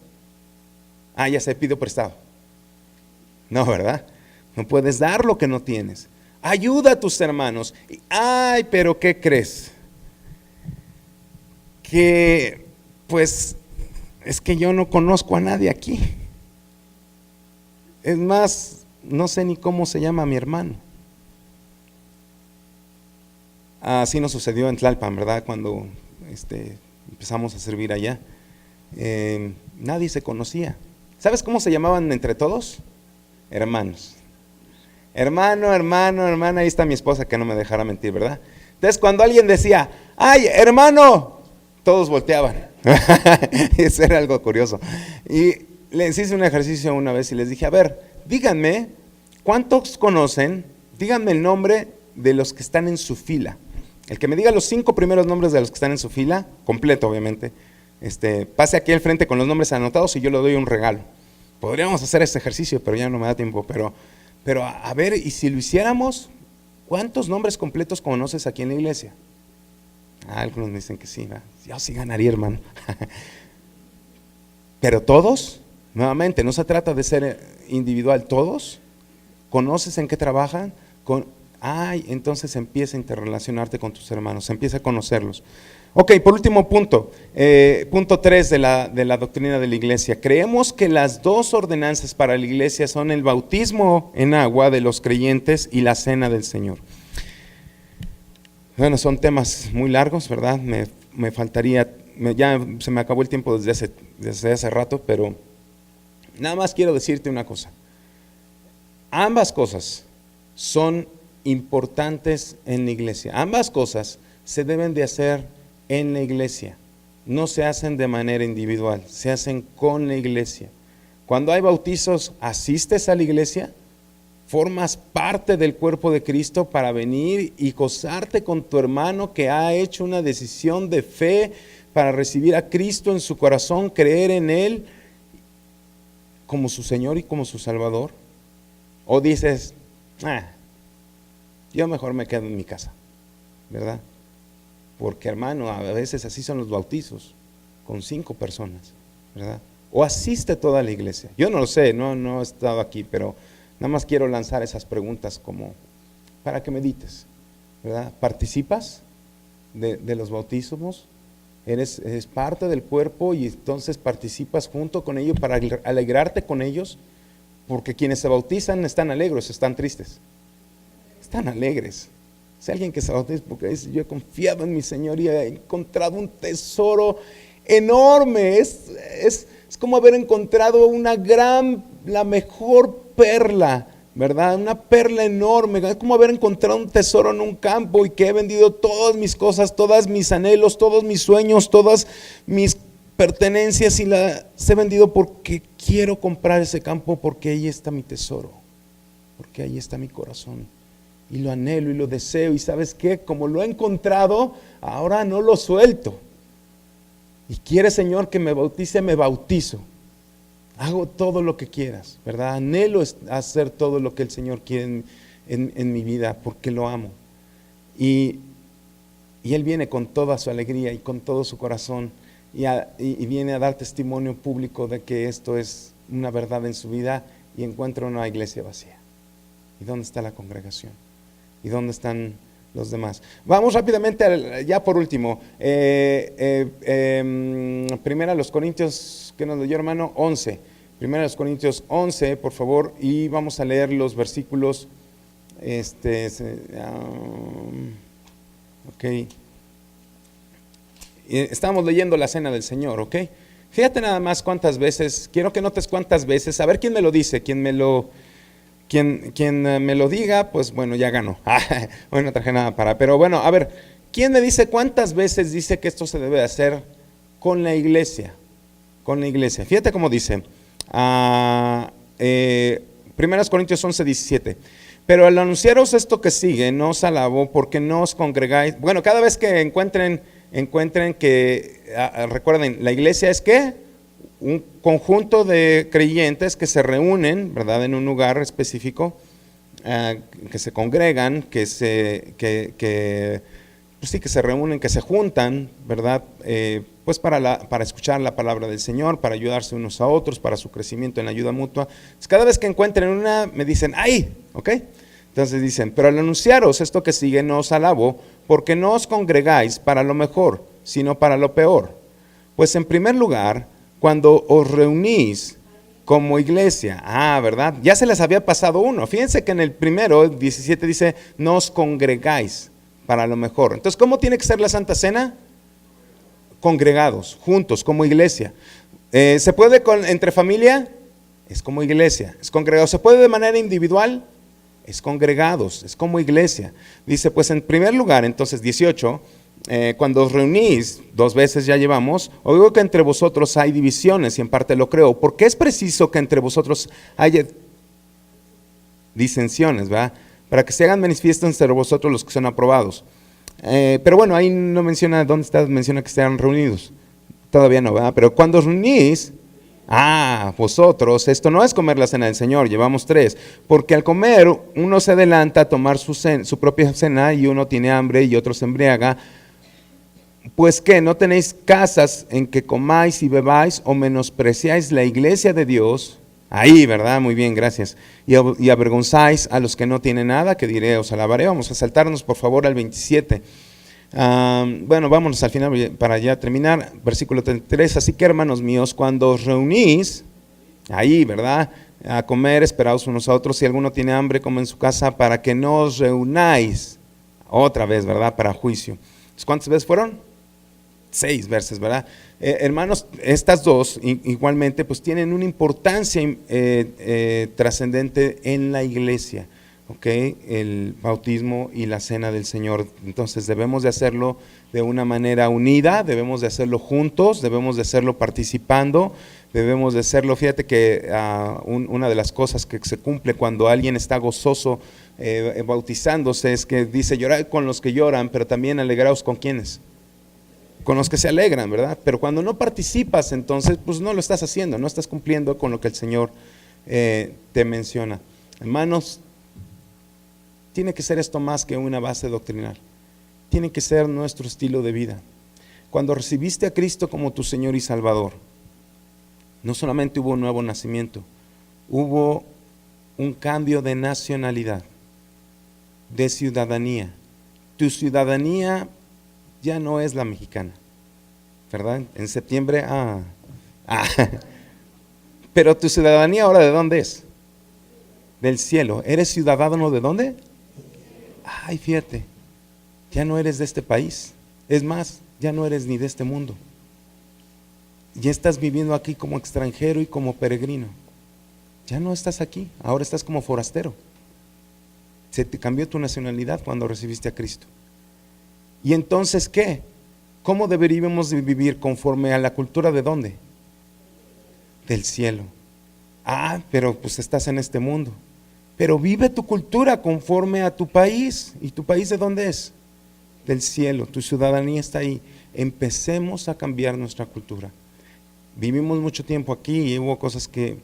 Ya se pido prestado. No, ¿verdad? No puedes dar lo que no tienes. Ayuda a tus hermanos. Pero ¿qué crees? Que pues es que yo no conozco a nadie aquí. Es más, no sé ni cómo se llama mi hermano. Así nos sucedió en Tlalpan, ¿verdad? Cuando empezamos a servir allá. Nadie se conocía. ¿Sabes cómo se llamaban entre todos? Hermanos. Hermano, hermana, ahí está mi esposa que no me dejara mentir, ¿verdad? Entonces cuando alguien decía, ¡ay, hermano!, todos volteaban. Eso era algo curioso. Y les hice un ejercicio una vez y les dije, a ver, díganme, ¿cuántos conocen? Díganme el nombre de los que están en su fila. El que me diga los 5 primeros nombres de los que están en su fila, completo obviamente, pase aquí al frente con los nombres anotados y yo le doy un regalo. Podríamos hacer este ejercicio, pero ya no me da tiempo. Pero a ver, y si lo hiciéramos, ¿cuántos nombres completos conoces aquí en la iglesia? Algunos me dicen que sí, ¿verdad? Yo sí ganaría, hermano. Pero todos, nuevamente, no se trata de ser individual, todos. ¿Conoces en qué trabajan? Entonces empieza a interrelacionarte con tus hermanos, empieza a conocerlos. Ok, por último punto, punto 3 de la doctrina de la iglesia. Creemos que las dos ordenanzas para la iglesia son el bautismo en agua de los creyentes y la cena del Señor. Bueno, son temas muy largos, ¿verdad? Me faltaría, ya se me acabó el tiempo desde hace rato, pero nada más quiero decirte una cosa. Ambas cosas son importantes en la iglesia. Ambas cosas se deben de hacer en la iglesia. No se hacen de manera individual, se hacen con la iglesia. Cuando hay bautizos, asistes a la iglesia, formas parte del cuerpo de Cristo para venir y gozarte con tu hermano que ha hecho una decisión de fe para recibir a Cristo en su corazón, creer en Él como su Señor y como su Salvador. O dices, yo mejor me quedo en mi casa, ¿verdad? Porque, hermano, a veces así son los bautizos, con 5 personas, ¿verdad? O asiste toda la iglesia. Yo no lo sé, no he estado aquí, pero nada más quiero lanzar esas preguntas como para que medites, ¿verdad? ¿Participas de los bautismos? ¿Eres parte del cuerpo y entonces participas junto con ellos para alegrarte con ellos? Porque quienes se bautizan están alegres, están tristes. Están alegres. Si alguien que se bautiza porque dice, yo he confiado en mi Señor y he encontrado un tesoro enorme. Es como haber encontrado la mejor perla, ¿verdad? Una perla enorme. Es como haber encontrado un tesoro en un campo y que he vendido todas mis cosas, todos mis anhelos, todos mis sueños, todas mis pertenencias y las he vendido porque quiero comprar ese campo, porque ahí está mi tesoro, porque ahí está mi corazón y lo anhelo y lo deseo. Y ¿sabes qué? Como lo he encontrado, ahora no lo suelto. Y quiere, Señor, que me bautice, me bautizo. Hago todo lo que quieras, ¿verdad? Anhelo hacer todo lo que el Señor quiere en mi vida porque lo amo. Y Él viene con toda su alegría y con todo su corazón y viene a dar testimonio público de que esto es una verdad en su vida, y encuentra una iglesia vacía. ¿Y dónde está la congregación? ¿Y dónde están los demás? Vamos rápidamente, ya por último, primera los Corintios, ¿qué nos leyó, hermano? 11. Primera los Corintios 11, por favor, y vamos a leer los versículos, ok. Estamos leyendo la cena del Señor, ¿ok? Fíjate nada más cuántas veces, quiero que notes cuántas veces, a ver quién me lo dice, quien me lo diga, pues bueno, ya ganó. Hoy no traje nada pero bueno, a ver, ¿quién me dice cuántas veces dice que esto se debe hacer con la iglesia? Con la iglesia. Fíjate cómo dice, 1 Corintios 11, 17. Pero al anunciaros esto que sigue, no os alabo porque no os congregáis. Bueno, cada vez que encuentren que, recuerden, la iglesia es ¿qué? Un conjunto de creyentes que se reúnen, ¿verdad?, en un lugar específico, que se congregan, que se reúnen, que se juntan, ¿verdad?, pues para escuchar la palabra del Señor, para ayudarse unos a otros, para su crecimiento en la ayuda mutua. Entonces, cada vez que encuentren una, me dicen, ¡ay! ¿Ok? Entonces dicen, pero al anunciaros esto que sigue, no os alabo, porque no os congregáis para lo mejor, sino para lo peor. Pues en primer lugar, cuando os reunís como iglesia, ¿verdad? Ya se les había pasado uno. Fíjense que en el primero, 17 dice, no os congregáis para lo mejor. Entonces, ¿cómo tiene que ser la Santa Cena? Congregados, juntos, como iglesia. ¿Se puede entre familia? Es como iglesia, es congregado. ¿Se puede de manera individual? Es congregados, es como iglesia. Dice, pues en primer lugar, entonces 18, cuando os reunís, 2 veces ya llevamos, oigo que entre vosotros hay divisiones, y en parte lo creo, porque es preciso que entre vosotros haya disensiones, ¿verdad? Para que se hagan manifiestos entre vosotros los que son aprobados. Pero bueno, ahí no menciona dónde está, menciona que estén reunidos. Todavía no, ¿verdad? Pero cuando os reunís, vosotros, esto no es comer la cena del Señor, llevamos 3, porque al comer uno se adelanta a tomar su propia cena y uno tiene hambre y otro se embriaga. Pues que no tenéis casas en que comáis y bebáis o menospreciáis la iglesia de Dios. Ahí, ¿verdad? Muy bien, gracias. Y avergonzáis a los que no tienen nada, que diré, os alabaré. Vamos a saltarnos por favor al 27. Bueno, vámonos al final para ya terminar. Versículo 33. Así que, hermanos míos, cuando os reunís, ahí, ¿verdad? A comer, esperaos unos a otros. Si alguno tiene hambre, come en su casa, para que no os reunáis. Otra vez, ¿verdad? Para juicio. ¿Cuántas veces fueron? 6 veces, ¿verdad? Hermanos, estas dos igualmente pues tienen una importancia trascendente en la iglesia, ¿ok? El bautismo y la cena del Señor. Entonces debemos de hacerlo de una manera unida, debemos de hacerlo juntos, debemos de hacerlo participando, debemos de hacerlo, fíjate que una de las cosas que se cumple cuando alguien está gozoso bautizándose es que dice, llorad con los que lloran, pero también alegraos con quienes, con los que se alegran, ¿verdad? Pero cuando no participas, entonces pues no lo estás haciendo, no estás cumpliendo con lo que el Señor te menciona. Hermanos, tiene que ser esto más que una base doctrinal, tiene que ser nuestro estilo de vida. Cuando recibiste a Cristo como tu Señor y Salvador, no solamente hubo un nuevo nacimiento, hubo un cambio de nacionalidad, de ciudadanía. Tu ciudadanía ya no es la mexicana, ¿verdad? En septiembre, pero tu ciudadanía ahora, ¿de dónde es? Del cielo. ¿Eres ciudadano de dónde? Ay, fíjate, ya no eres de este país, es más, ya no eres ni de este mundo. Ya estás viviendo aquí como extranjero y como peregrino. Ya no estás aquí, ahora estás como forastero. Se te cambió tu nacionalidad cuando recibiste a Cristo. ¿Y entonces qué? ¿Cómo deberíamos de vivir conforme a la cultura de dónde? Del cielo. Pero pues estás en este mundo. Pero vive tu cultura conforme a tu país. ¿Y tu país de dónde es? Del cielo. Tu ciudadanía está ahí. Empecemos a cambiar nuestra cultura. Vivimos mucho tiempo aquí y hubo cosas que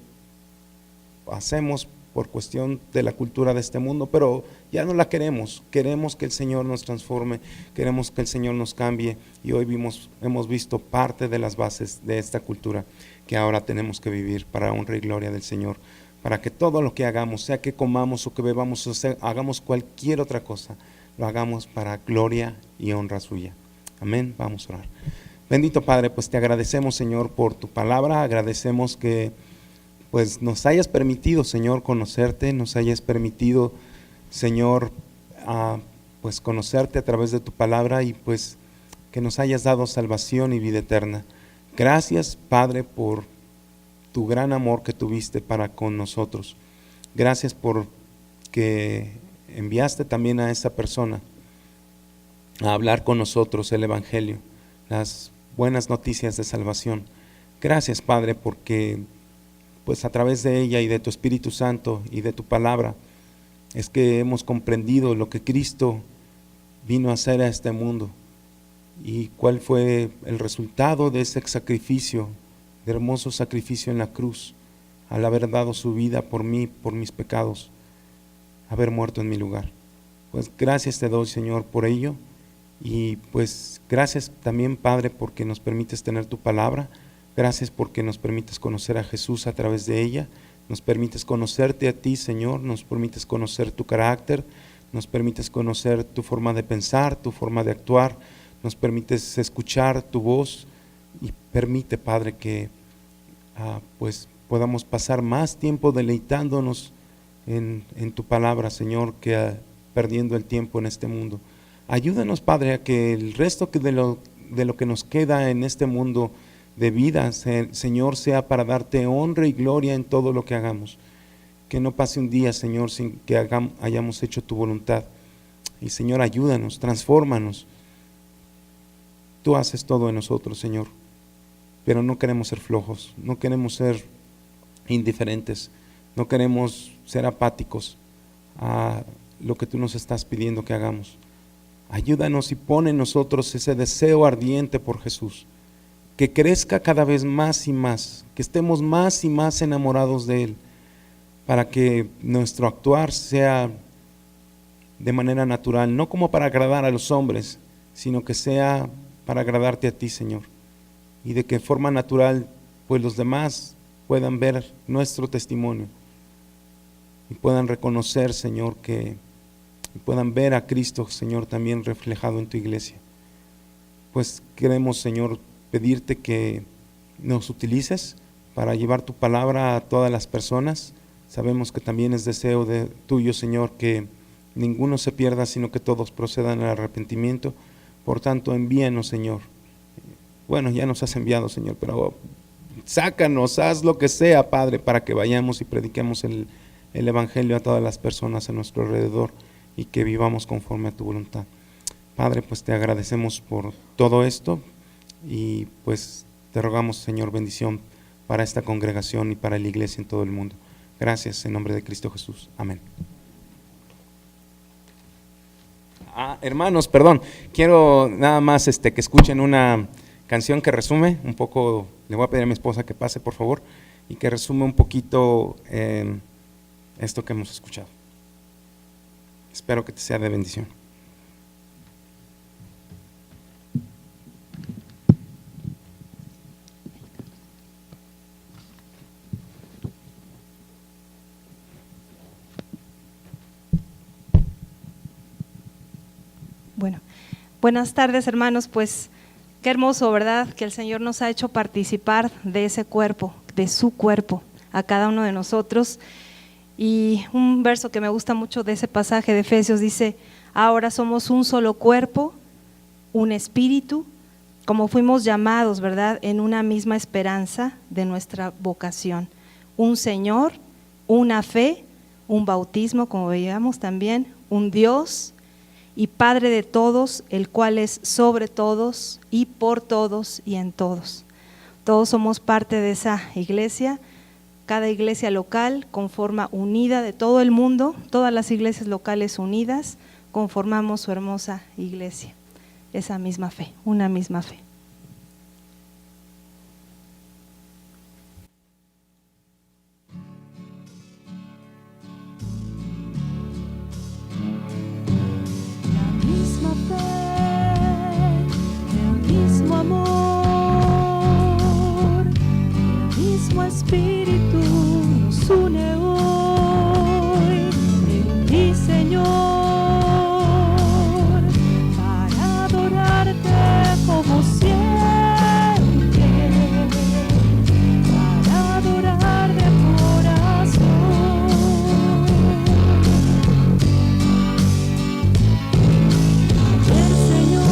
hacemos por cuestión de la cultura de este mundo, pero ya no la queremos. Queremos que el Señor nos transforme, queremos que el Señor nos cambie, y hoy hemos visto parte de las bases de esta cultura que ahora tenemos que vivir para honra y gloria del Señor, para que todo lo que hagamos, sea que comamos o que bebamos, o sea, hagamos cualquier otra cosa, lo hagamos para gloria y honra suya. Amén. Vamos a orar. Bendito Padre, pues te agradecemos, Señor, por tu palabra. Agradecemos que pues nos hayas permitido, Señor, conocerte, nos hayas permitido, Señor, pues conocerte a través de tu palabra, y pues que nos hayas dado salvación y vida eterna. Gracias, Padre, por tu gran amor que tuviste para con nosotros. Gracias por que enviaste también a esa persona a hablar con nosotros el Evangelio, las buenas noticias de salvación. Gracias, Padre, porque pues a través de ella y de tu Espíritu Santo y de tu palabra es que hemos comprendido lo que Cristo vino a hacer a este mundo y cuál fue el resultado de ese sacrificio, de hermoso sacrificio en la cruz, al haber dado su vida por mí, por mis pecados, haber muerto en mi lugar. Pues gracias te doy, Señor, por ello, y pues gracias también, Padre, porque nos permites tener tu palabra. Gracias porque nos permites conocer a Jesús a través de ella, nos permites conocerte a ti, Señor, nos permites conocer tu carácter, nos permites conocer tu forma de pensar, tu forma de actuar, nos permites escuchar tu voz, y permite, Padre, que pues podamos pasar más tiempo deleitándonos en tu palabra, Señor, que perdiendo el tiempo en este mundo. Ayúdanos, Padre, a que el resto de lo que nos queda en este mundo de vida, Señor, sea para darte honra y gloria en todo lo que hagamos. Que no pase un día, Señor, sin que hayamos hecho tu voluntad. Y Señor, ayúdanos, transfórmanos. Tú haces todo en nosotros, Señor, pero no queremos ser flojos, no queremos ser indiferentes, no queremos ser apáticos a lo que tú nos estás pidiendo que hagamos. Ayúdanos y pon en nosotros ese deseo ardiente por Jesús, que crezca cada vez más y más, que estemos más y más enamorados de Él, para que nuestro actuar sea de manera natural, no como para agradar a los hombres, sino que sea para agradarte a ti, Señor, y de que forma natural pues los demás puedan ver nuestro testimonio y puedan reconocer, Señor, y puedan ver a Cristo, Señor, también reflejado en tu iglesia. Pues queremos, Señor, pedirte que nos utilices para llevar tu palabra a todas las personas. Sabemos que también es deseo tuyo, Señor, que ninguno se pierda, sino que todos procedan al arrepentimiento. Por tanto, envíanos, Señor. Bueno, ya nos has enviado, Señor, pero sácanos, haz lo que sea, Padre, para que vayamos y prediquemos el Evangelio a todas las personas a nuestro alrededor y que vivamos conforme a tu voluntad. Padre, pues te agradecemos por todo esto y pues te rogamos, Señor, bendición para esta congregación y para la iglesia en todo el mundo. Gracias, en nombre de Cristo Jesús. Amén. Hermanos, perdón, quiero nada más que escuchen una canción que resume un poco. Le voy a pedir a mi esposa que pase, por favor, y que resume un poquito esto que hemos escuchado. Espero que te sea de bendición. Bueno, buenas tardes, hermanos. Pues qué hermoso, ¿verdad?, que el Señor nos ha hecho participar de ese cuerpo, de su cuerpo, a cada uno de nosotros. Y un verso que me gusta mucho de ese pasaje de Efesios dice: ahora somos un solo cuerpo, un espíritu, como fuimos llamados, ¿verdad?, en una misma esperanza de nuestra vocación. Un Señor, una fe, un bautismo, como veíamos también, un Dios y Padre de todos, el cual es sobre todos y por todos y en todos. Todos somos parte de esa iglesia. Cada iglesia local conforma unida de todo el mundo, todas las iglesias locales unidas conformamos su hermosa iglesia, esa misma fe, una misma fe. Espíritu nos une hoy en ti, Señor, para adorarte como siempre, para adorar de corazón. El Señor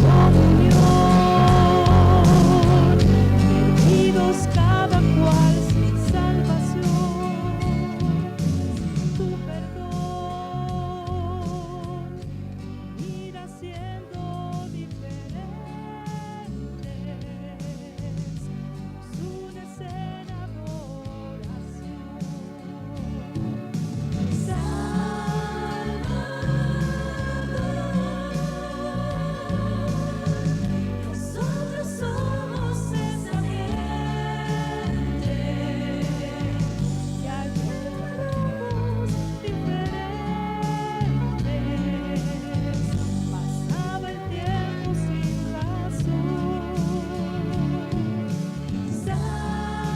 se unió. Cada cual sin salvación, tu perdón, ir haciendo diferentes, nos unes en adoración. Salvador, nosotros somos esa gente. Y ayudamos diferentes, pasaba el tiempo sin razón. Salvador,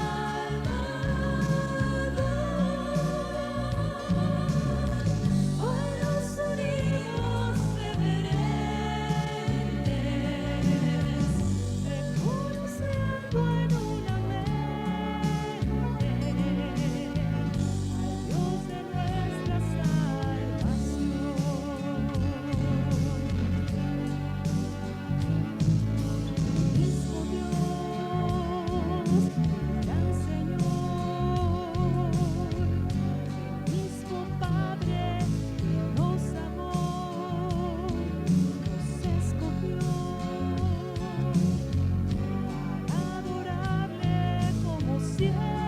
hoy nos unimos reverentes, reconociendo en una mente al Dios de nuestra salvación. Mismo Dios, gran Señor, mismo Padre que nos amó, nos escogió para adorarle como siempre.